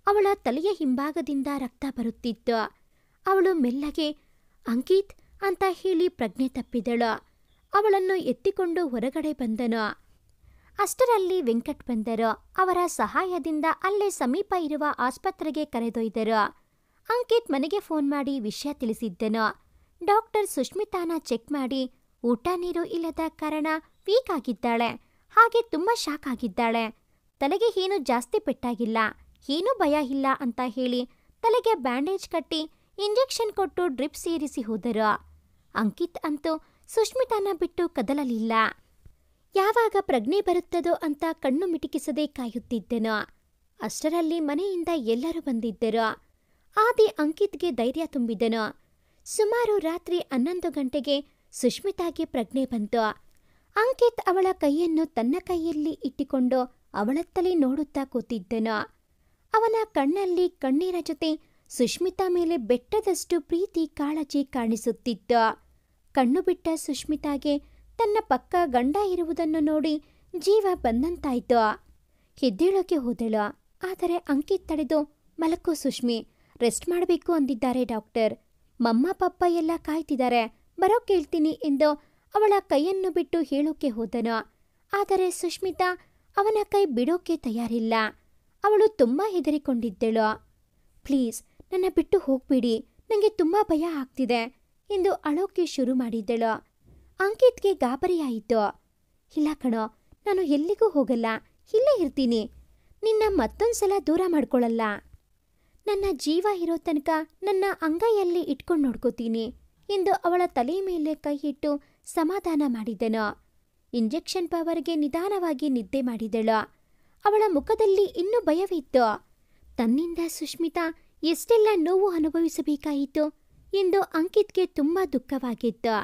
ಅವಳ ತಲೆಯ ಹಿಂಭಾಗದಿಂದ ರಕ್ತ ಬರುತ್ತಿತ್ತು. ಅವಳು ಮೆಲ್ಲಗೆ ಅಂಕಿತ್ ಅಂತ ಹೇಳಿ ಪ್ರಜ್ಞೆ ತಪ್ಪಿದಳು. ಅವಳನ್ನು ಎತ್ತಿಕೊಂಡು ಹೊರಗಡೆ ಬಂದನು. ಅಷ್ಟರಲ್ಲಿ ವೆಂಕಟ್ ಬಂದರು. ಅವರ ಸಹಾಯದಿಂದ ಅಲ್ಲೇ ಸಮೀಪ ಇರುವ ಆಸ್ಪತ್ರೆಗೆ ಕರೆದೊಯ್ದರು. ಅಂಕಿತ್ ಮನೆಗೆ ಫೋನ್ ಮಾಡಿ ವಿಷಯ ತಿಳಿಸಿದ್ದನು. ಡಾಕ್ಟರ್ ಸುಷ್ಮಿತಾನ ಚೆಕ್ ಮಾಡಿ ಊಟ ನೀರು ಇಲ್ಲದ ಕಾರಣ ವೀಕ್ ಆಗಿದ್ದಾಳೆ, ಹಾಗೆ ತುಂಬಾ ಶಾಕ್ ಆಗಿದ್ದಾಳೆ, ತಲೆಗೆ ಏನೂ ಜಾಸ್ತಿ ಪೆಟ್ಟಾಗಿಲ್ಲ, ಏನೂ ಭಯ ಇಲ್ಲ ಅಂತ ಹೇಳಿ ತಲೆಗೆ ಬ್ಯಾಂಡೇಜ್ ಕಟ್ಟಿ ಇಂಜೆಕ್ಷನ್ ಕೊಟ್ಟು ಡ್ರಿಪ್ ಸೇರಿಸಿ ಹೋದರು. ಅಂಕಿತ್ ಅಂತೂ ಸುಷ್ಮಿತಾನ ಬಿಟ್ಟು ಕದಲಲಿಲ್ಲ. ಯಾವಾಗ ಪ್ರಜ್ಞೆ ಬರುತ್ತದೋ ಅಂತ ಕಣ್ಣು ಮಿಟಿಕಿಸದೆ ಕಾಯುತ್ತಿದ್ದನು. ಅಷ್ಟರಲ್ಲಿ ಮನೆಯಿಂದ ಎಲ್ಲರೂ ಬಂದಿದ್ದರು. ಆದಿ ಅಂಕಿತ್ಗೆ ಧೈರ್ಯ ತುಂಬಿದನು. ಸುಮಾರು ರಾತ್ರಿ 11 ಗಂಟೆಗೆ ಸುಷ್ಮಿತಾಗೆ ಪ್ರಜ್ಞೆ ಬಂತು. ಅಂಕಿತ್ ಅವಳ ಕೈಯನ್ನು ತನ್ನ ಕೈಯಲ್ಲಿ ಇಟ್ಟುಕೊಂಡು ಅವಳತ್ತಲೇ ನೋಡುತ್ತಾ ಕೂತಿದ್ದನು. ಅವನ ಕಣ್ಣಲ್ಲಿ ಕಣ್ಣೀರ ಜೊತೆ ಸುಷ್ಮಿತಾ ಮೇಲೆ ಬೆಟ್ಟದಷ್ಟು ಪ್ರೀತಿ ಕಾಳಜಿ ಕಾಣಿಸುತ್ತಿತ್ತು. ಕಣ್ಣು ಬಿಟ್ಟ ಸುಷ್ಮಿತಾಗೆ ತನ್ನ ಪಕ್ಕ ಗಂಡ ಇರುವುದನ್ನು ನೋಡಿ ಜೀವ ಬಂದಂತಾಯ್ತು. ಎದ್ದೇಳೋಕೆ ಹೋದಳು. ಆದರೆ ಅಂಕಿತ್ ತಡೆದು, ಮಲಕೋ ಸುಷ್ಮಿ, ರೆಸ್ಟ್ ಮಾಡಬೇಕು ಅಂದಿದ್ದಾರೆ ಡಾಕ್ಟರ್, ಮಮ್ಮ ಪಪ್ಪ ಎಲ್ಲ ಕಾಯ್ತಿದ್ದಾರೆ, ಬರೋ ಕೇಳ್ತೀನಿ ಎಂದು ಅವಳ ಕೈಯನ್ನು ಬಿಟ್ಟು ಹೇಳೋಕೆ ಹೋದನು. ಆದರೆ ಸುಷ್ಮಿತಾ ಅವನ ಕೈ ಬಿಡೋಕೆ ತಯಾರಿಲ್ಲ. ಅವಳು ತುಂಬಾ ಹೆದರಿಕೊಂಡಿದ್ದಳು. ಪ್ಲೀಸ್ ನನ್ನ ಬಿಟ್ಟು ಹೋಗ್ಬಿಡಿ, ನನಗೆ ತುಂಬಾ ಭಯ ಆಗ್ತಿದೆ ಎಂದು ಅಳೋಕೆ ಶುರು ಮಾಡಿದ್ದಳು. ಅಂಕಿತ್ಗೆ ಗಾಬರಿಯಾಯಿತು. ಇಲ್ಲ ಕಣೋ, ನಾನು ಎಲ್ಲಿಗೂ ಹೋಗಲ್ಲ, ಇಲ್ಲೇ ಇರ್ತೀನಿ, ನಿನ್ನ ಮತ್ತೊಂದ್ಸಲ ದೂರ ಮಾಡ್ಕೊಳ್ಳಲ್ಲ, ನನ್ನ ಜೀವ ಇರೋ ತನಕ ನನ್ನ ಅಂಗೈಯಲ್ಲಿ ಇಟ್ಕೊಂಡು ನೋಡ್ಕೋತೀನಿ ಎಂದು ಅವಳ ತಲೆ ಮೇಲೆ ಕೈ ಇಟ್ಟು ಸಮಾಧಾನ ಮಾಡಿದನು. ಇಂಜೆಕ್ಷನ್ ಪವರ್ಗೆ ನಿಧಾನವಾಗಿ ನಿದ್ದೆ ಮಾಡಿದಳು. ಅವಳ ಮುಖದಲ್ಲಿ ಇನ್ನೂ ಭಯವಿತ್ತು. ತನ್ನಿಂದ ಸುಷ್ಮಿತಾ ಎಷ್ಟೆಲ್ಲ ನೋವು ಅನುಭವಿಸಬೇಕಾಯಿತು ಎಂದು ಅಂಕಿತ್ಗೆ ತುಂಬಾ ದುಃಖವಾಗಿತ್ತು.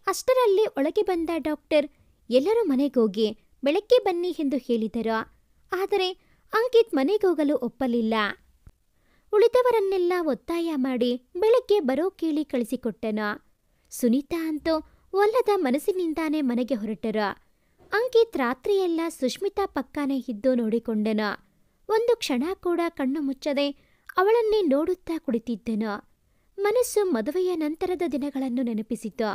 ಅಷ್ಟರಲ್ಲಿ ಒಳಗೆ ಬಂದ ಡಾಕ್ಟರ್ ಎಲ್ಲರೂ ಮನೆಗೋಗಿ ಬೆಳಗ್ಗೆ ಬನ್ನಿ ಎಂದು ಹೇಳಿದರು. ಆದರೆ ಅಂಕಿತ್ ಮನೆಗೋಗಲು ಒಪ್ಪಲಿಲ್ಲ. ಉಳಿದವರನ್ನೆಲ್ಲ ಒತ್ತಾಯ ಮಾಡಿ ಬೆಳಗ್ಗೆ ಬರೋ ಕೇಳಿ ಕಳಿಸಿಕೊಟ್ಟನು. ಸುನೀತಾ ಅಂತೂ ಒಲ್ಲದ ಮನಸ್ಸಿನಿಂದಾನೇ ಮನೆಗೆ ಹೊರಟರು. ಅಂಕಿತ್ ರಾತ್ರಿಯೆಲ್ಲ ಸುಷ್ಮಿತಾ ಪಕ್ಕಾನೇ ಇದ್ದು ನೋಡಿಕೊಂಡನು. ಒಂದು ಕ್ಷಣ ಕೂಡ ಕಣ್ಣು ಮುಚ್ಚದೆ ಅವಳನ್ನೇ ನೋಡುತ್ತಾ ಕುಳಿತಿದ್ದನು. ಮನಸ್ಸು ಮದುವೆಯ ನಂತರದ ದಿನಗಳನ್ನು ನೆನಪಿಸಿತು.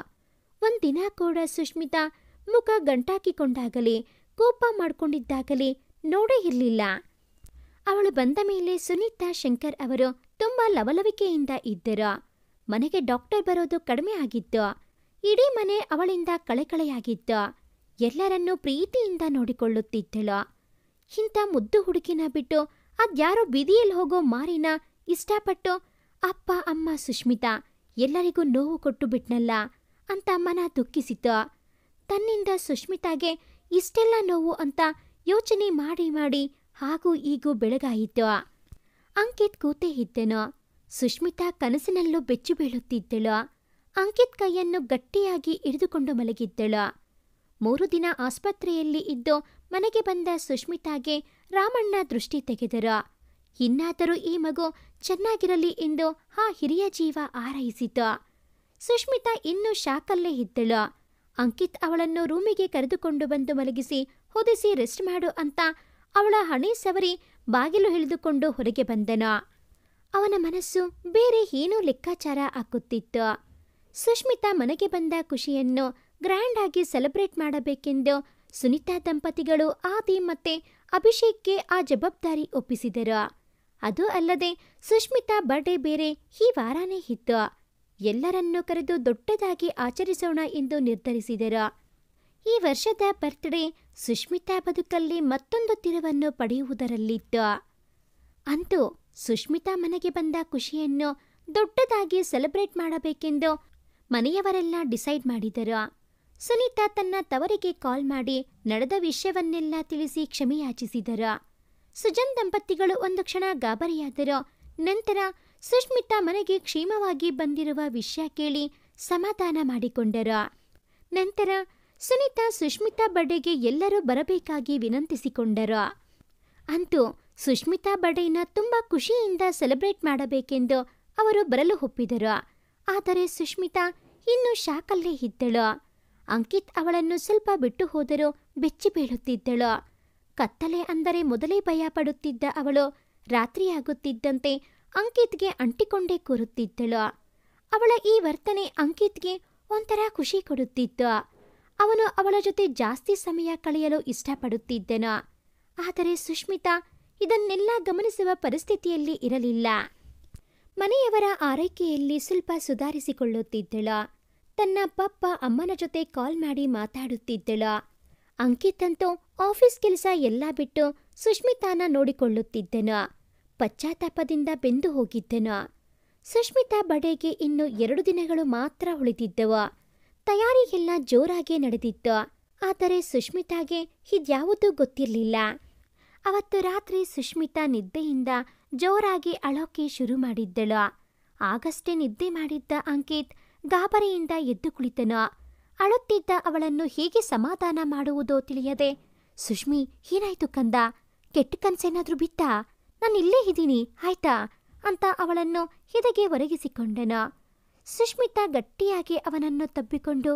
ಒಂದಿನ ಕೂಡ ಸುಷ್ಮಿತಾ ಮುಖ ಗಂಟಾಕಿಕೊಂಡಾಗಲಿ ಕೋಪ ಮಾಡಿಕೊಂಡಿದ್ದಾಗಲಿ ನೋಡೇ ಇರಲಿಲ್ಲ. ಅವಳು ಬಂದ ಮೇಲೆ ಸುನೀತಾ ಶಂಕರ್ ಅವರು ತುಂಬ ಲವಲವಿಕೆಯಿಂದ ಇದ್ದರು. ಮನೆಗೆ ಡಾಕ್ಟರ್ ಬರೋದು ಕಡಿಮೆ ಆಗಿತ್ತು. ಇಡೀ ಮನೆ ಅವಳಿಂದ ಕಳೆಕಳೆಯಾಗಿತ್ತು. ಎಲ್ಲರನ್ನೂ ಪ್ರೀತಿಯಿಂದ ನೋಡಿಕೊಳ್ಳುತ್ತಿದ್ದಳು. ಇಂಥ ಮುದ್ದು ಹುಡುಗಿನ ಬಿಟ್ಟು ಅದ್ಯಾರೋ ಬೀದಿಯಲ್ಲಿ ಹೋಗೋ ಮಾರಿನ ಇಷ್ಟಪಟ್ಟು ಅಪ್ಪ ಅಮ್ಮ ಸುಷ್ಮಿತಾ ಎಲ್ಲರಿಗೂ ನೋವು ಕೊಟ್ಟು ಬಿಟ್ನಲ್ಲ ಅಂತ ಮನ ದುಃಖಿಸಿತು. ತನ್ನಿಂದ ಸುಷ್ಮಿತಾಗೆ ಇಷ್ಟೆಲ್ಲ ನೋವು ಅಂತ ಯೋಚನೆ ಮಾಡಿ ಮಾಡಿ ಹಾಗೂ ಈಗೂ ಬೆಳಗಾಯಿತು. ಅಂಕಿತ್ ಕೂತೇ ಇದ್ದನು. ಸುಷ್ಮಿತಾ ಕನಸಿನಲ್ಲೂ ಬೆಚ್ಚು ಬೀಳುತ್ತಿದ್ದಳು. ಅಂಕಿತ್ ಕೈಯನ್ನು ಗಟ್ಟಿಯಾಗಿ ಹಿಡಿದುಕೊಂಡು ಮಲಗಿದ್ದಳು. 3 ದಿನ ಆಸ್ಪತ್ರೆಯಲ್ಲಿ ಇದ್ದು ಮನೆಗೆ ಬಂದ ಸುಷ್ಮಿತಾಗೆ ರಾಮಣ್ಣ ದೃಷ್ಟಿ ತೆಗೆದರು. ಇನ್ನಾದರೂ ಈ ಮಗು ಚೆನ್ನಾಗಿರಲಿ ಎಂದು ಆ ಹಿರಿಯ ಜೀವ ಹಾರೈಸಿತು. ಸುಷ್ಮಿತಾ ಇನ್ನೂ ಶಾಕಲ್ಲೇ ಇದ್ದಳು. ಅಂಕಿತ್ ಅವಳನ್ನು ರೂಮಿಗೆ ಕರೆದುಕೊಂಡು ಬಂದು ಮಲಗಿಸಿ ಹೊದಿಸಿ ರೆಸ್ಟ್ ಮಾಡು ಅಂತ ಅವಳ ಹಣೆ ಸವರಿ ಬಾಗಿಲು ಹಿಡಿದುಕೊಂಡು ಹೊರಗೆ ಬಂದನು. ಅವನ ಮನಸ್ಸು ಬೇರೆ ಏನೋ ಲೆಕ್ಕಾಚಾರ ಹಾಕುತ್ತಿತ್ತು. ಸುಷ್ಮಿತಾ ಮನೆಗೆ ಬಂದ ಖುಷಿಯನ್ನು ಗ್ರ್ಯಾಂಡ್ ಆಗಿ ಸೆಲೆಬ್ರೇಟ್ ಮಾಡಬೇಕೆಂದು ಸುನೀತಾ ದಂಪತಿಗಳು ಆದಿ ಮತ್ತೆ ಅಭಿಷೇಕ್ಗೆ ಆ ಜವಾಬ್ದಾರಿ ಒಪ್ಪಿಸಿದರು. ಅದು ಅಲ್ಲದೆ ಸುಷ್ಮಿತಾ ಬರ್ಡೇ ಬೇರೆ ಈ ವಾರನೇ ಇತ್ತು. ಎಲ್ಲರನ್ನೂ ಕರೆದು ದೊಡ್ಡದಾಗಿ ಆಚರಿಸೋಣ ಎಂದು ನಿರ್ಧರಿಸಿದರು. ಈ ವರ್ಷದ ಬರ್ತ್ಡೇ ಸುಷ್ಮಿತಾ ಬದುಕಲ್ಲಿ ಮತ್ತೊಂದು ತಿರುವನ್ನು ಪಡೆಯುವುದರಲ್ಲಿತ್ತು. ಅಂತೂ ಸುಷ್ಮಿತಾ ಮನೆಗೆ ಬಂದ ಖುಷಿಯನ್ನು ದೊಡ್ಡದಾಗಿ ಸೆಲೆಬ್ರೇಟ್ ಮಾಡಬೇಕೆಂದು ಮನೆಯವರೆಲ್ಲ ಡಿಸೈಡ್ ಮಾಡಿದರು. ಸುನೀತಾ ತನ್ನ ತವರಿಗೆ ಕಾಲ್ ಮಾಡಿ ನಡೆದ ವಿಷಯವನ್ನೆಲ್ಲ ತಿಳಿಸಿ ಕ್ಷಮೆಯಾಚಿಸಿದರು. ಸುಜನ್ ದಂಪತಿಗಳು ಒಂದು ಕ್ಷಣ ಗಾಬರಿಯಾದರು. ನಂತರ ಸುಷ್ಮಿತಾ ಮನೆಗೆ ಕ್ಷೇಮವಾಗಿ ಬಂದಿರುವ ವಿಷಯ ಕೇಳಿ ಸಮಾಧಾನ ಮಾಡಿಕೊಂಡರು. ನಂತರ ಸುನೀತಾ ಸುಷ್ಮಿತಾ ಬರ್ಡೇಗೆ ಎಲ್ಲರೂ ಬರಬೇಕಾಗಿ ವಿನಂತಿಸಿಕೊಂಡರು. ಅಂತೂ ಸುಷ್ಮಿತಾ ಬರ್ಡೇನ ತುಂಬ ಖುಷಿಯಿಂದ ಸೆಲೆಬ್ರೇಟ್ ಮಾಡಬೇಕೆಂದು ಅವರು ಬರಲು ಒಪ್ಪಿದರು. ಆದರೆ ಸುಷ್ಮಿತಾ ಇನ್ನೂ ಶಾಕಲ್ಲೇ ಇದ್ದಳು. ಅಂಕಿತ್ ಅವಳನ್ನು ಸ್ವಲ್ಪ ಬಿಟ್ಟು ಹೋದರೂ ಬೆಚ್ಚಿ ಬೀಳುತ್ತಿದ್ದಳು. ಕತ್ತಲೆ ಅಂದರೆ ಮೊದಲೇ ಭಯ ಪಡುತ್ತಿದ್ದ ಅವಳು ರಾತ್ರಿಯಾಗುತ್ತಿದ್ದಂತೆ ಅಂಕಿತ್ಗೆ ಅಂಟಿಕೊಂಡೇ ಕೂರುತ್ತಿದ್ದಳು. ಅವಳ ಈ ವರ್ತನೆ ಅಂಕಿತ್ಗೆ ಒಂಥರ ಖುಷಿ ಕೊಡುತ್ತಿತ್ತು. ಅವನು ಅವಳ ಜೊತೆ ಜಾಸ್ತಿ ಸಮಯ ಕಳೆಯಲು ಇಷ್ಟಪಡುತ್ತಿದ್ದನು. ಆದರೆ ಸುಷ್ಮಿತಾ ಇದನ್ನೆಲ್ಲ ಗಮನಿಸುವ ಪರಿಸ್ಥಿತಿಯಲ್ಲಿ ಇರಲಿಲ್ಲ. ಮನೆಯವರ ಆರೈಕೆಯಲ್ಲಿ ಸ್ವಲ್ಪ ಸುಧಾರಿಸಿಕೊಳ್ಳುತ್ತಿದ್ದಳು. ತನ್ನ ಪಪ್ಪ ಅಮ್ಮನ ಜೊತೆ ಕಾಲ್ ಮಾಡಿ ಮಾತಾಡುತ್ತಿದ್ದಳು. ಅಂಕಿತ್ ಅಂತೂ ಆಫೀಸ್ ಕೆಲಸ ಎಲ್ಲ ಬಿಟ್ಟು ಸುಷ್ಮಿತಾನ ನೋಡಿಕೊಳ್ಳುತ್ತಿದ್ದನು. ಪಶ್ಚಾತ್ತಾಪದಿಂದ ಬೆಂದು ಹೋಗಿದ್ದನು. ಸುಷ್ಮಿತಾ ಬರ್ಡೇಗೆ ಇನ್ನು 2 ದಿನಗಳು ಮಾತ್ರ ಉಳಿದಿದ್ದವು. ತಯಾರಿ ಎಲ್ಲ ಜೋರಾಗಿ ನಡೆದಿತ್ತು. ಆದರೆ ಸುಷ್ಮಿತಾಗೆ ಇದ್ಯಾವುದೂ ಗೊತ್ತಿರಲಿಲ್ಲ. ಅವತ್ತು ರಾತ್ರಿ ಸುಷ್ಮಿತಾ ನಿದ್ದೆಯಿಂದ ಜೋರಾಗಿ ಅಳೋಕೆ ಶುರು ಮಾಡಿದ್ದಳು. ಆಗಷ್ಟೇ ನಿದ್ದೆ ಮಾಡಿದ್ದ ಅಂಕಿತ್ ಗಾಬರಿಯಿಂದ ಎದ್ದು ಕುಳಿತನು. ಅಳುತ್ತಿದ್ದ ಅವಳನ್ನು ಹೇಗೆ ಸಮಾಧಾನ ಮಾಡುವುದೋ ತಿಳಿಯದೆ, ಸುಷ್ಮಿ ಏನಾಯ್ತು ಕಂದ, ಕೆಟ್ಟ ಕನ್ಸೇನಾದ್ರೂ ಬಿತ್ತಾ? ನಾನು ಇಲ್ಲೇ ಇದ್ದೀನಿ ಆಯ್ತಾ ಅಂತ ಅವಳನ್ನು ಎದೆಗೆ ಒರಗಿಸಿಕೊಂಡನು. ಸುಷ್ಮಿತಾ ಗಟ್ಟಿಯಾಗಿ ಅವನನ್ನು ತಬ್ಬಿಕೊಂಡು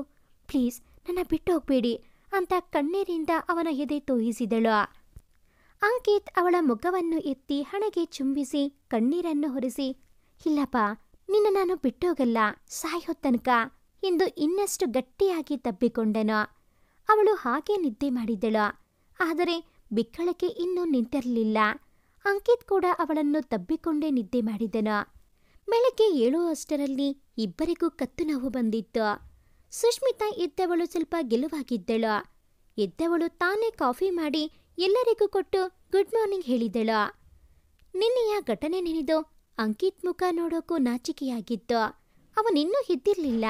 ಪ್ಲೀಸ್ ನನ್ನ ಬಿಟ್ಟು ಹೋಗ್ಬೇಡಿ ಅಂತ ಕಣ್ಣೀರಿಂದ ಅವನ ಎದೆ ತೋಯಿಸಿದಳು. ಅಂಕಿತ್ ಅವಳ ಮುಖವನ್ನು ಎತ್ತಿ ಹಣೆಗೆ ಚುಂಬಿಸಿ ಕಣ್ಣೀರನ್ನು ಹೊರಿಸಿ ಇಲ್ಲಪ್ಪ, ನಿನ್ನ ನಾನು ಬಿಟ್ಟೋಗಲ್ಲ ಸಾಯೋ ತನಕ ಎಂದು ಇನ್ನಷ್ಟು ಗಟ್ಟಿಯಾಗಿ ತಬ್ಬಿಕೊಂಡನು. ಅವಳು ಹಾಗೆ ನಿದ್ದೆ ಮಾಡಿದಳು. ಆದರೆ ಬಿಕ್ಕಳಿಕೆ ಇನ್ನೂ ನಿಂತಿರಲಿಲ್ಲ. ಅಂಕಿತ್ ಕೂಡ ಅವಳನ್ನು ತಬ್ಬಿಕೊಂಡೇ ನಿದ್ದೆ ಮಾಡಿದನು. ಬೆಳಗ್ಗೆ 7 ಇಬ್ಬರಿಗೂ ಕತ್ತು ನೋವು ಬಂದಿತ್ತು. ಸುಷ್ಮಿತಾ ಎದ್ದವಳು ಸ್ವಲ್ಪ ಗೆಲುವಾಗಿದ್ದಳು. ಎದ್ದವಳು ತಾನೇ ಕಾಫಿ ಮಾಡಿ ಎಲ್ಲರಿಗೂ ಕೊಟ್ಟು ಗುಡ್ ಮಾರ್ನಿಂಗ್ ಹೇಳಿದಳು. ನಿನ್ನೆಯ ಘಟನೆ ನೆನೆದು ಅಂಕಿತ್ ಮುಖ ನೋಡೋಕ್ಕೂ ನಾಚಿಕೆಯಾಗಿತ್ತು. ಅವನಿನ್ನೂ ಎದ್ದಿರಲಿಲ್ಲ.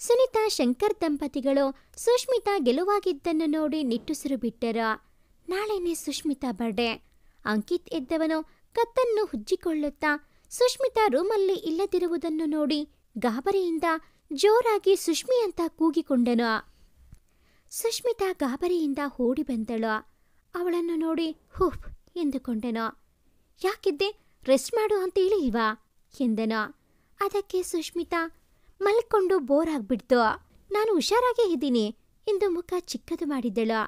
ಸುನೀತಾ ಶಂಕರ್ ದಂಪತಿಗಳು ಸುಷ್ಮಿತಾ ಗೆಲುವಾಗಿದ್ದನ್ನು ನೋಡಿ ನಿಟ್ಟುಸಿರು ಬಿಟ್ಟರು. ನಾಳೆನೇ ಸುಷ್ಮಿತಾ ಬರ್ಡೇ. ಅಂಕಿತ್ ಎದ್ದವನು ಕತ್ತನ್ನು ಹುಜ್ಜಿಕೊಳ್ಳುತ್ತಾ ಸುಷ್ಮಿತಾ ರೂಮಲ್ಲಿ ಇಲ್ಲದಿರುವುದನ್ನು ನೋಡಿ ಗಾಬರಿಯಿಂದ ಜೋರಾಗಿ ಸುಷ್ಮಿ ಅಂತ ಕೂಗಿಕೊಂಡನು. ಸುಷ್ಮಿತಾ ಗಾಬರಿಯಿಂದ ಓಡಿ ಬಂದಳು. ಅವಳನ್ನು ನೋಡಿ ಹುಫ್ ಎಂದುಕೊಂಡನು. ಯಾಕಿದ್ದೆ, ರೆಸ್ಟ್ ಮಾಡು ಅಂತ ಹೇಳಿಲ್ವಾ ಎಂದನು. ಅದಕ್ಕೆ ಸುಷ್ಮಿತಾ ಮಲ್ಕೊಂಡು ಬೋರ್ ಆಗ್ಬಿಡ್ತು, ನಾನು ಹುಷಾರಾಗೇ ಇದ್ದೀನಿ ಎಂದು ಮುಖ ಚಿಕ್ಕದು ಮಾಡಿದಳು.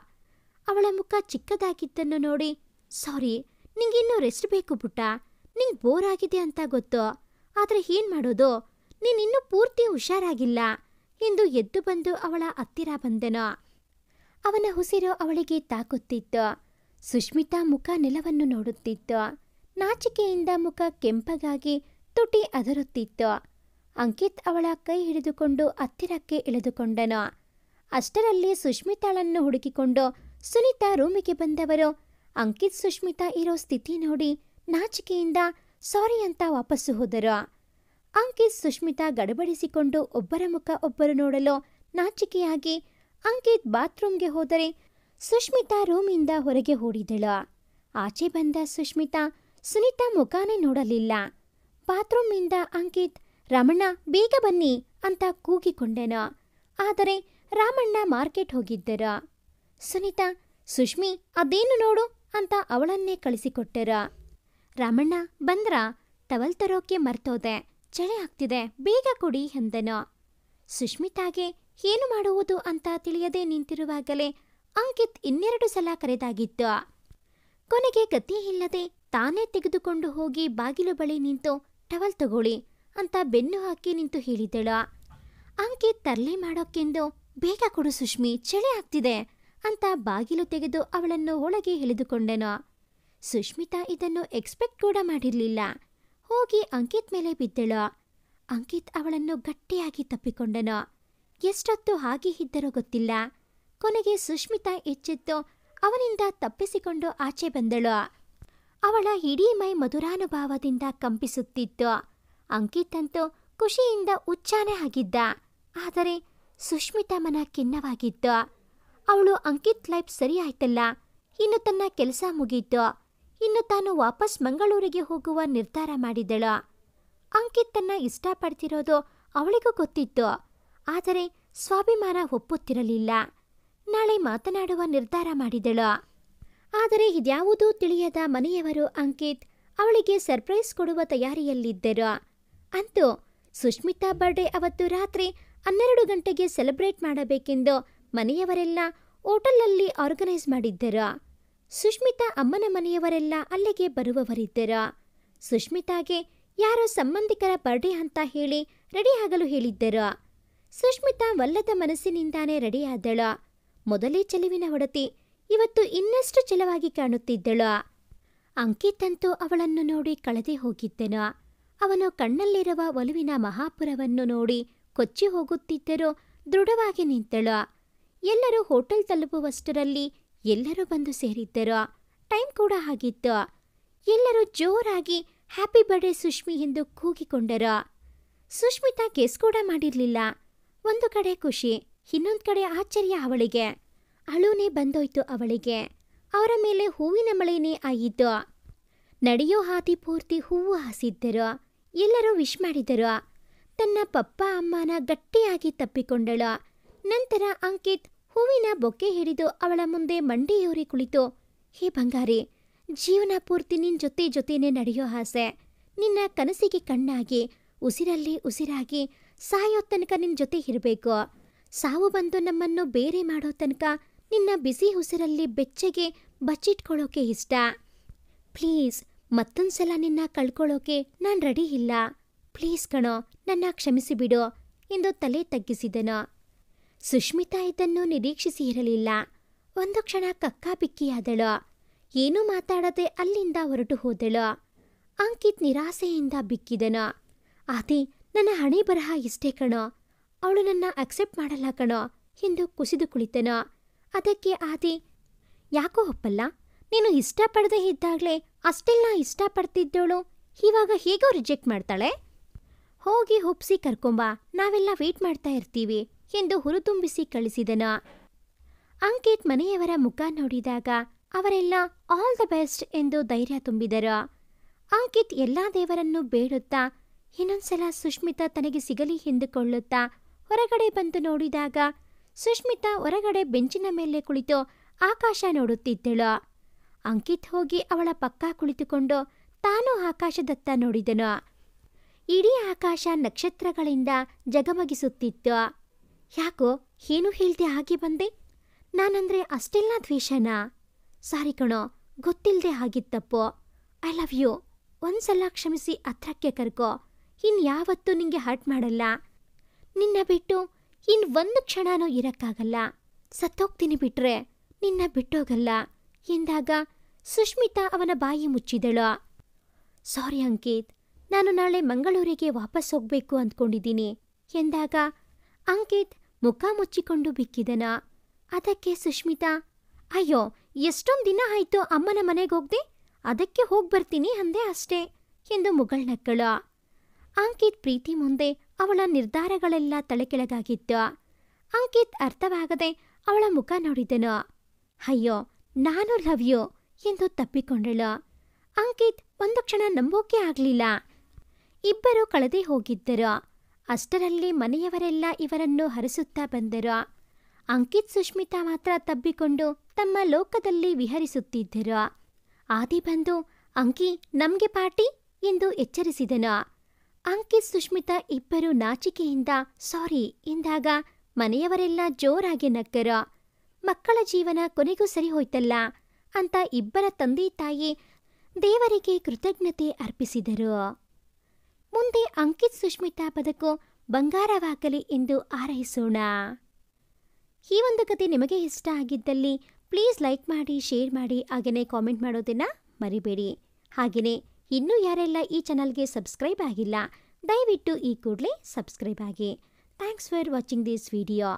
ಅವಳ ಮುಖ ಚಿಕ್ಕದಾಗಿದ್ದನ್ನು ನೋಡಿ, ಸಾರಿ, ನಿಂಗಿನ್ನೂ ರೆಸ್ಟ್ ಬೇಕು ಪುಟ್ಟ, ನಿಂಗೆ ಬೋರ್ ಆಗಿದೆ ಅಂತ ಗೊತ್ತು, ಆದರೆ ಏನು ಮಾಡೋದು, ನೀನಿನ್ನೂ ಪೂರ್ತಿ ಹುಷಾರಾಗಿಲ್ಲ ಎಂದು ಎದ್ದು ಬಂದು ಅವಳ ಹತ್ತಿರ ಬಂದನು. ಅವನ ಉಸಿರು ಅವಳಿಗೆ ತಾಕುತ್ತಿತ್ತು. ಸುಷ್ಮಿತಾ ಮುಖ ನೆಲವನ್ನು ನೋಡುತ್ತಿತ್ತು. ನಾಚಿಕೆಯಿಂದ ಮುಖ ಕೆಂಪಗಾಗಿ ತುಟಿ ಅದರುತ್ತಿತ್ತು. ಅಂಕಿತ್ ಅವಳ ಕೈ ಹಿಡಿದುಕೊಂಡು ಹತ್ತಿರಕ್ಕೆ ಎಳೆದುಕೊಂಡನು. ಅಷ್ಟರಲ್ಲಿ ಸುಷ್ಮಿತಾಳನ್ನು ಹುಡುಕಿಕೊಂಡು ಸುನೀತಾ ರೂಮಿಗೆ ಬಂದವರು ಅಂಕಿತ್ ಸುಷ್ಮಿತಾ ಇರೋ ಸ್ಥಿತಿ ನೋಡಿ ನಾಚಿಕೆಯಿಂದ ಸಾರಿ ಅಂತ ವಾಪಸ್ಸು ಹೋದರು. ಅಂಕಿತ್ ಸುಷ್ಮಿತಾ ಗಡಬಡಿಸಿಕೊಂಡು ಒಬ್ಬರ ಮುಖ ಒಬ್ಬರು ನೋಡಲು ನಾಚಿಕೆಯಾಗಿ ಅಂಕಿತ್ ಬಾತ್ರೂಮ್ಗೆ ಹೋದರೆ ಸುಷ್ಮಿತಾ ರೂಮಿಂದ ಹೊರಗೆ ಓಡಿದಳು. ಆಚೆ ಬಂದ ಸುಷ್ಮಿತಾ ಸುನೀತಾ ಮುಖಾನೇ ನೋಡಲಿಲ್ಲ. ಬಾತ್ರೂಮಿಂದ ಅಂಕಿತ್ ರಾಮಣ್ಣ ಬೇಗ ಬನ್ನಿ ಅಂತ ಕೂಗಿಕೊಂಡನು. ಆದರೆ ರಾಮಣ್ಣ ಮಾರ್ಕೆಟ್ ಹೋಗಿದ್ದರು. ಸುನೀತಾ ಸುಷ್ಮಿ ಅದೇನು ನೋಡು ಅಂತ ಅವಳನ್ನೇ ಕಳಿಸಿಕೊಟ್ಟರು. ರಾಮಣ್ಣ ಬಂದ್ರಾ, ಟವಲ್ ತರೋಕೆ ಮರ್ತೋದೆ, ಚಳಿ ಆಗ್ತಿದೆ, ಬೇಗ ಕೊಡಿ ಎಂದನು. ಸುಷ್ಮಿತಾಗೆ ಏನು ಮಾಡುವುದು ಅಂತ ತಿಳಿಯದೆ ನಿಂತಿರುವಾಗಲೇ ಅಂಕಿತ್ 2 ಸಲ ಕರೆದಾಗಿತ್ತು. ಕೊನೆಗೆ ಗತಿ ಇಲ್ಲದೆ ತಾನೇ ತೆಗೆದುಕೊಂಡು ಹೋಗಿ ಬಾಗಿಲು ಬಳಿ ನಿಂತು ಟವಲ್ ತಗೊಳ್ಳಿ ಅಂತ ಬೆನ್ನು ಹಾಕಿ ನಿಂತು ಹೇಳಿದಳು. ಅಂಕಿತ್ ತರ್ಲೆ ಮಾಡೋಕ್ಕೆಂದು ಬೇಗ ಕೊಡು ಸುಷ್ಮಿ, ಚಳಿ ಆಗ್ತಿದೆ ಅಂತ ಬಾಗಿಲು ತೆಗೆದು ಅವಳನ್ನು ಒಳಗೆ ಎಳೆದುಕೊಂಡನು. ಸುಷ್ಮಿತಾ ಇದನ್ನು ಎಕ್ಸ್ಪೆಕ್ಟ್ ಕೂಡ ಮಾಡಿರಲಿಲ್ಲ. ಹೋಗಿ ಅಂಕಿತ್ ಮೇಲೆ ಬಿದ್ದಳು. ಅಂಕಿತ್ ಅವಳನ್ನು ಗಟ್ಟಿಯಾಗಿ ತಪ್ಪಿಕೊಂಡನು. ಎಷ್ಟೊತ್ತು ಹಾಗೆ ಇದ್ದರೋ ಗೊತ್ತಿಲ್ಲ. ಕೊನೆಗೆ ಸುಷ್ಮಿತಾ ಎಚ್ಚೆತ್ತು ಅವನಿಂದ ತಪ್ಪಿಸಿಕೊಂಡು ಆಚೆ ಬಂದಳು. ಅವಳ ಇಡೀ ಮೈ ಮಧುರಾನುಭಾವದಿಂದ ಕಂಪಿಸುತ್ತಿತ್ತು. ಅಂಕಿತ್ ಅಂತೂ ಖುಷಿಯಿಂದ ಉಚ್ಚಾನೆ ಆಗಿದ್ದ. ಆದರೆ ಸುಷ್ಮಿತಾ ಮನ ಖಿನ್ನವಾಗಿತ್ತು. ಅವಳು ಅಂಕಿತ್ ಲೈಫ್ ಸರಿ ಆಯ್ತಲ್ಲ, ಇನ್ನು ತನ್ನ ಕೆಲಸ ಮುಗೀತು, ಇನ್ನು ತಾನು ವಾಪಸ್ ಮಂಗಳೂರಿಗೆ ಹೋಗುವ ನಿರ್ಧಾರ ಮಾಡಿದಳು. ಅಂಕಿತ್ ತನ್ನ ಇಷ್ಟಪಡ್ತಿರೋದು ಅವಳಿಗೂ ಗೊತ್ತಿತ್ತು. ಆದರೆ ಸ್ವಾಭಿಮಾನ ಒಪ್ಪುತ್ತಿರಲಿಲ್ಲ. ನಾಳೆ ಮಾತನಾಡುವ ನಿರ್ಧಾರ ಮಾಡಿದಳು. ಆದರೆ ಇದ್ಯಾವುದೂ ತಿಳಿಯದ ಮನೆಯವರು ಅಂಕಿತ್ ಅವಳಿಗೆ ಸರ್ಪ್ರೈಸ್ ಕೊಡುವ ತಯಾರಿಯಲ್ಲಿದ್ದರು. ಅಂತೂ ಸುಷ್ಮಿತಾ ಬರ್ಡೇ ಅವತ್ತು ರಾತ್ರಿ 12 ಗಂಟೆಗೆ ಸೆಲೆಬ್ರೇಟ್ ಮಾಡಬೇಕೆಂದು ಮನೆಯವರೆಲ್ಲ ಹೋಟೆಲಲ್ಲಿ ಆರ್ಗನೈಸ್ ಮಾಡಿದ್ದರು. ಸುಷ್ಮಿತಾ ಅಮ್ಮನ ಮನೆಯವರೆಲ್ಲ ಅಲ್ಲಿಗೆ ಬರುವವರಿದ್ದರು. ಸುಷ್ಮಿತಾಗೆ ಯಾರೋ ಸಂಬಂಧಿಕರ ಬರ್ಡೇ ಅಂತ ಹೇಳಿ ರೆಡಿಯಾಗಲು ಹೇಳಿದ್ದರು. ಸುಷ್ಮಿತಾ ವಲ್ಲದ ಮನಸ್ಸಿನಿಂದಾನೇ ರೆಡಿಯಾದಳು. ಮೊದಲೇ ಚೆಲುವಿನ ಒಡತಿ ಇವತ್ತು ಇನ್ನಷ್ಟು ಚೆಲುವಾಗಿ ಕಾಣುತ್ತಿದ್ದಳು. ಅಂಕಿತ್ ಅಂತೂ ಅವಳನ್ನು ನೋಡಿ ಕಳೆದೇ ಹೋಗಿದ್ದನು. ಅವನು ಕಣ್ಣಲ್ಲಿರುವ ಒಲುವಿನ ಮಹಾಪುರವನ್ನು ನೋಡಿ ಕೊಚ್ಚಿ ಹೋಗುತ್ತಿದ್ದರೂ ದೃಢವಾಗಿ ನಿಂತಳು. ಎಲ್ಲರೂ ಹೋಟೆಲ್ ತಲುಪುವಷ್ಟರಲ್ಲಿ ಎಲ್ಲರೂ ಬಂದು ಸೇರಿದ್ದರು. ಟೈಮ್ ಕೂಡ ಆಗಿತ್ತು. ಎಲ್ಲರೂ ಜೋರಾಗಿ ಹ್ಯಾಪಿ ಬರ್ಡೇ ಸುಷ್ಮಿ ಎಂದು ಕೂಗಿಕೊಂಡರು. ಸುಷ್ಮಿತಾ ಗೆಸ್ ಕೂಡ ಮಾಡಿರಲಿಲ್ಲ. ಒಂದು ಕಡೆ ಖುಷಿ, ಇನ್ನೊಂದು ಕಡೆ ಆಶ್ಚರ್ಯ ಅವಳಿಗೆ. ಅಳುನೇ ಬಂದೋಯ್ತು ಅವಳಿಗೆ. ಅವರ ಮೇಲೆ ಹೂವಿನ ಮಳೆನೇ ಆಯಿತು. ನಡೆಯೋ ಹಾದಿ ಪೂರ್ತಿ ಹೂವು ಹಾಸಿದ್ದರು. ಎಲ್ಲರೂ ವಿಶ್ ಮಾಡಿದರು. ತನ್ನ ಪಪ್ಪ ಅಮ್ಮನ ಗಟ್ಟಿಯಾಗಿ ತಪ್ಪಿಕೊಂಡಳು. ನಂತರ ಅಂಕಿತ್ ಹೂವಿನ ಬೊಕ್ಕೆ ಹಿಡಿದು ಅವಳ ಮುಂದೆ ಮಂಡಿಯೂರಿ ಕುಳಿತು, ಹೇ ಬಂಗಾರಿ, ಜೀವನ ಪೂರ್ತಿ ನಿನ್ನ ಜೊತೆನೇ ನಡೆಯೋ ಆಸೆ. ನಿನ್ನ ಕನಸಿಗೆ ಕಣ್ಣಾಗಿ ಉಸಿರಲ್ಲಿ ಉಸಿರಾಗಿ ಸಾಯೋ ತನಕ ನಿನ್ನ ಜೊತೆ ಇರಬೇಕು. ಸಾವು ಬಂದು ನಮ್ಮನ್ನು ಬೇರೆ ಮಾಡೋ ತನಕ ನಿನ್ನ ಬಿಸಿ ಉಸಿರಲ್ಲಿ ಬೆಚ್ಚಗೆ ಬಚ್ಚಿಟ್ಕೊಳ್ಳೋಕೆ ಇಷ್ಟ. ಪ್ಲೀಸ್, ಮತ್ತೊಂದ್ಸಲ ನಿನ್ನ ಕಳ್ಕೊಳ್ಳೋಕೆ ನಾನು ರೆಡಿ ಇಲ್ಲ. ಪ್ಲೀಸ್ ಕಣೋ, ನನ್ನ ಕ್ಷಮಿಸಿಬಿಡು ಎಂದು ತಲೆ ತಗ್ಗಿಸಿದನು. ಸುಷ್ಮಿತಾ ಇದನ್ನು ನಿರೀಕ್ಷಿಸಿ ಇರಲಿಲ್ಲ. ಒಂದು ಕ್ಷಣ ಕಕ್ಕಾಬಿಕ್ಕಿಯಾದಳು. ಏನೂ ಮಾತಾಡದೆ ಅಲ್ಲಿಂದ ಹೊರಟು ಹೋದಳು. ಅಂಕಿತ್ ನಿರಾಸೆಯಿಂದ ಬಿಕ್ಕಿದನು. ಆದಿ, ನನ್ನ ಹಣೆ ಬರಹ ಇಷ್ಟೇ ಕಣೋ, ಅವಳು ನನ್ನ ಅಕ್ಸೆಪ್ಟ್ ಮಾಡಲ್ಲ ಕಣೋ ಎಂದು ಕುಸಿದು ಕುಳಿತನು. ಅದಕ್ಕೆ ಆದಿ, ಯಾಕೋ ಒಪ್ಪಲ್ಲ, ನೀನು ಇಷ್ಟಪಡದೇ ಇದ್ದಾಗಲೇ ಅಷ್ಟೆಲ್ಲ ಇಷ್ಟಪಡ್ತಿದ್ದೋಳು ಇವಾಗ ಹೇಗೋ ರಿಜೆಕ್ಟ್ ಮಾಡ್ತಾಳೆ? ಹೋಗಿ ಒಪ್ಸಿ ಕರ್ಕೊಂಬ, ನಾವೆಲ್ಲ ವೇಟ್ ಮಾಡ್ತಾ ಇರ್ತೀವಿ ಎಂದು ಹುರಿದುಂಬಿಸಿ ಕಳಿಸಿದನು. ಅಂಕಿತ್ ಮನೆಯವರ ಮುಖ ನೋಡಿದಾಗ ಅವರೆಲ್ಲ ಆಲ್ ದ ಬೆಸ್ಟ್ ಎಂದು ಧೈರ್ಯ ತುಂಬಿದರು. ಅಂಕಿತ್ ಎಲ್ಲಾ ದೇವರನ್ನು ಬೇಡುತ್ತಾ ಇನ್ನೊಂದ್ಸಲ ಸುಷ್ಮಿತಾ ತನಗೆ ಸಿಗಲಿ ಎಂದುಕೊಳ್ಳುತ್ತಾ ಹೊರಗಡೆ ಬಂದು ನೋಡಿದಾಗ ಸುಷ್ಮಿತಾ ಹೊರಗಡೆ ಬೆಂಚಿನ ಮೇಲೆ ಕುಳಿತು ಆಕಾಶ ನೋಡುತ್ತಿದ್ದಳು. ಅಂಕಿತ್ ಹೋಗಿ ಅವಳ ಪಕ್ಕ ಕುಳಿತುಕೊಂಡು ತಾನು ಆಕಾಶದತ್ತ ನೋಡಿದನು. ಇಡೀ ಆಕಾಶ ನಕ್ಷತ್ರಗಳಿಂದ ಜಗಮಗಿಸುತ್ತಿತ್ತು. ಯಾಕೋ ಏನು ಹೇಳ್ದೆ ಹಾಗೆ ಬಂದೆ? ನಾನಂದ್ರೆ ಅಷ್ಟೆಲ್ಲ ದ್ವೇಷನಾ? ಸಾರಿ ಕಣೋ, ಗೊತ್ತಿಲ್ಲದೆ ಆಗಿತ್ತಪ್ಪೋ. I love you. ಒಂದ್ಸಲ ಕ್ಷಮಿಸಿ ಹತ್ರಕ್ಕೆ ಕರ್ಕೋ. ಇನ್ಯಾವತ್ತೂ ನಿಂಗೆ ಹರ್ಟ್ ಮಾಡಲ್ಲ. ನಿನ್ನ ಬಿಟ್ಟು ಒಂದು ಕ್ಷಣನೂ ಇರಕ್ಕಾಗಲ್ಲ. ಸತ್ತೋಗ್ತೀನಿ ಬಿಟ್ರೆ ನಿನ್ನ ಬಿಟ್ಟೋಗಲ್ಲ ಎಂದಾಗ ಸುಷ್ಮಿತಾ ಅವನ ಬಾಯಿ ಮುಚ್ಚಿದಳು. ಸಾರಿ ಅಂಕಿತ್, ನಾನು ನಾಳೆ ಮಂಗಳೂರಿಗೆ ವಾಪಸ್ ಹೋಗ್ಬೇಕು ಅಂದ್ಕೊಂಡಿದ್ದೀನಿ ಎಂದಾಗ ಅಂಕಿತ್ ಮುಖ ಮುಚ್ಚಿಕೊಂಡು ಬಿಕ್ಕಿದನ. ಅದಕ್ಕೆ ಸುಷ್ಮಿತಾ, ಅಯ್ಯೋ ಎಷ್ಟೊಂದು ದಿನ ಆಯ್ತು ಅಮ್ಮನ ಮನೆಗೋಗ್ದೆ, ಅದಕ್ಕೆ ಹೋಗ್ಬರ್ತೀನಿ ಅಂದೆ ಅಷ್ಟೇ ಎಂದು ಮುಗಳ್ನಕ್ಕಳು. ಅಂಕಿತ್ ಪ್ರೀತಿ ಮುಂದೆ ಅವಳ ನಿರ್ಧಾರಗಳೆಲ್ಲ ತಲೆಕೆಳಗಾಗಿತ್ತು. ಅಂಕಿತ್ ಅರ್ಥವಾಗದೆ ಅವಳ ಮುಖ ನೋಡಿದನು. ಅಯ್ಯೋ ನಾನು ಲವ್ ಯು ಎಂದು ತಪ್ಪಿಕೊಂಡಳು. ಅಂಕಿತ್ ಒಂದು ಕ್ಷಣ ನಂಬೋಕೆ ಆಗಲಿಲ್ಲ. ಇಬ್ಬರು ಕಳೆದೇ ಹೋಗಿದ್ದರು. ಅಷ್ಟರಲ್ಲಿ ಮನೆಯವರೆಲ್ಲ ಇವರನ್ನು ಹರಿಸುತ್ತಾ ಬಂದರು. ಅಂಕಿತ್ ಸುಷ್ಮಿತಾ ಮಾತ್ರ ತಬ್ಬಿಕೊಂಡು ತಮ್ಮ ಲೋಕದಲ್ಲಿ ವಿಹರಿಸುತ್ತಿದ್ದರು. ಆದಿ ಬಂದು ಅಂಕಿ ನಮ್ಗೆ ಪಾರ್ಟಿ ಎಂದು ಎಚ್ಚರಿಸಿದನು. ಅಂಕಿತ್ ಸುಷ್ಮಿತಾ ಇಬ್ಬರು ನಾಚಿಕೆಯಿಂದ ಸಾರಿ ಎಂದಾಗ ಮನೆಯವರೆಲ್ಲ ಜೋರಾಗಿ ನಕ್ಕರು. ಮಕ್ಕಳ ಜೀವನ ಕೊನೆಗೂ ಸರಿ ಹೋಯ್ತಲ್ಲ ಅಂತ ಇಬ್ಬರ ತಂದೆ ತಾಯಿ ದೇವರಿಗೆ ಕೃತಜ್ಞತೆ ಅರ್ಪಿಸಿದರು. ಮುಂದೆ ಅಂಕಿತ್ ಸುಷ್ಮಿತಾ ಬದುಕು ಬಂಗಾರವಾಗಲಿ ಎಂದು ಹಾರೈಸೋಣ. ಈ ಒಂದು ಕತೆ ನಿಮಗೆ ಇಷ್ಟ ಆಗಿದ್ದಲ್ಲಿ ಪ್ಲೀಸ್ ಲೈಕ್ ಮಾಡಿ, ಶೇರ್ ಮಾಡಿ, ಹಾಗೆಯೇ ಕಾಮೆಂಟ್ ಮಾಡೋದನ್ನು ಮರಿಬೇಡಿ. ಹಾಗೆಯೇ ಇನ್ನೂ ಯಾರೆಲ್ಲ ಈ ಚಾನಲ್ಗೆ ಸಬ್ಸ್ಕ್ರೈಬ್ ಆಗಿಲ್ಲ, ದಯವಿಟ್ಟು ಈ ಕೂಡಲೇ ಸಬ್ಸ್ಕ್ರೈಬ್ ಆಗಿ. Thanks for watching this video.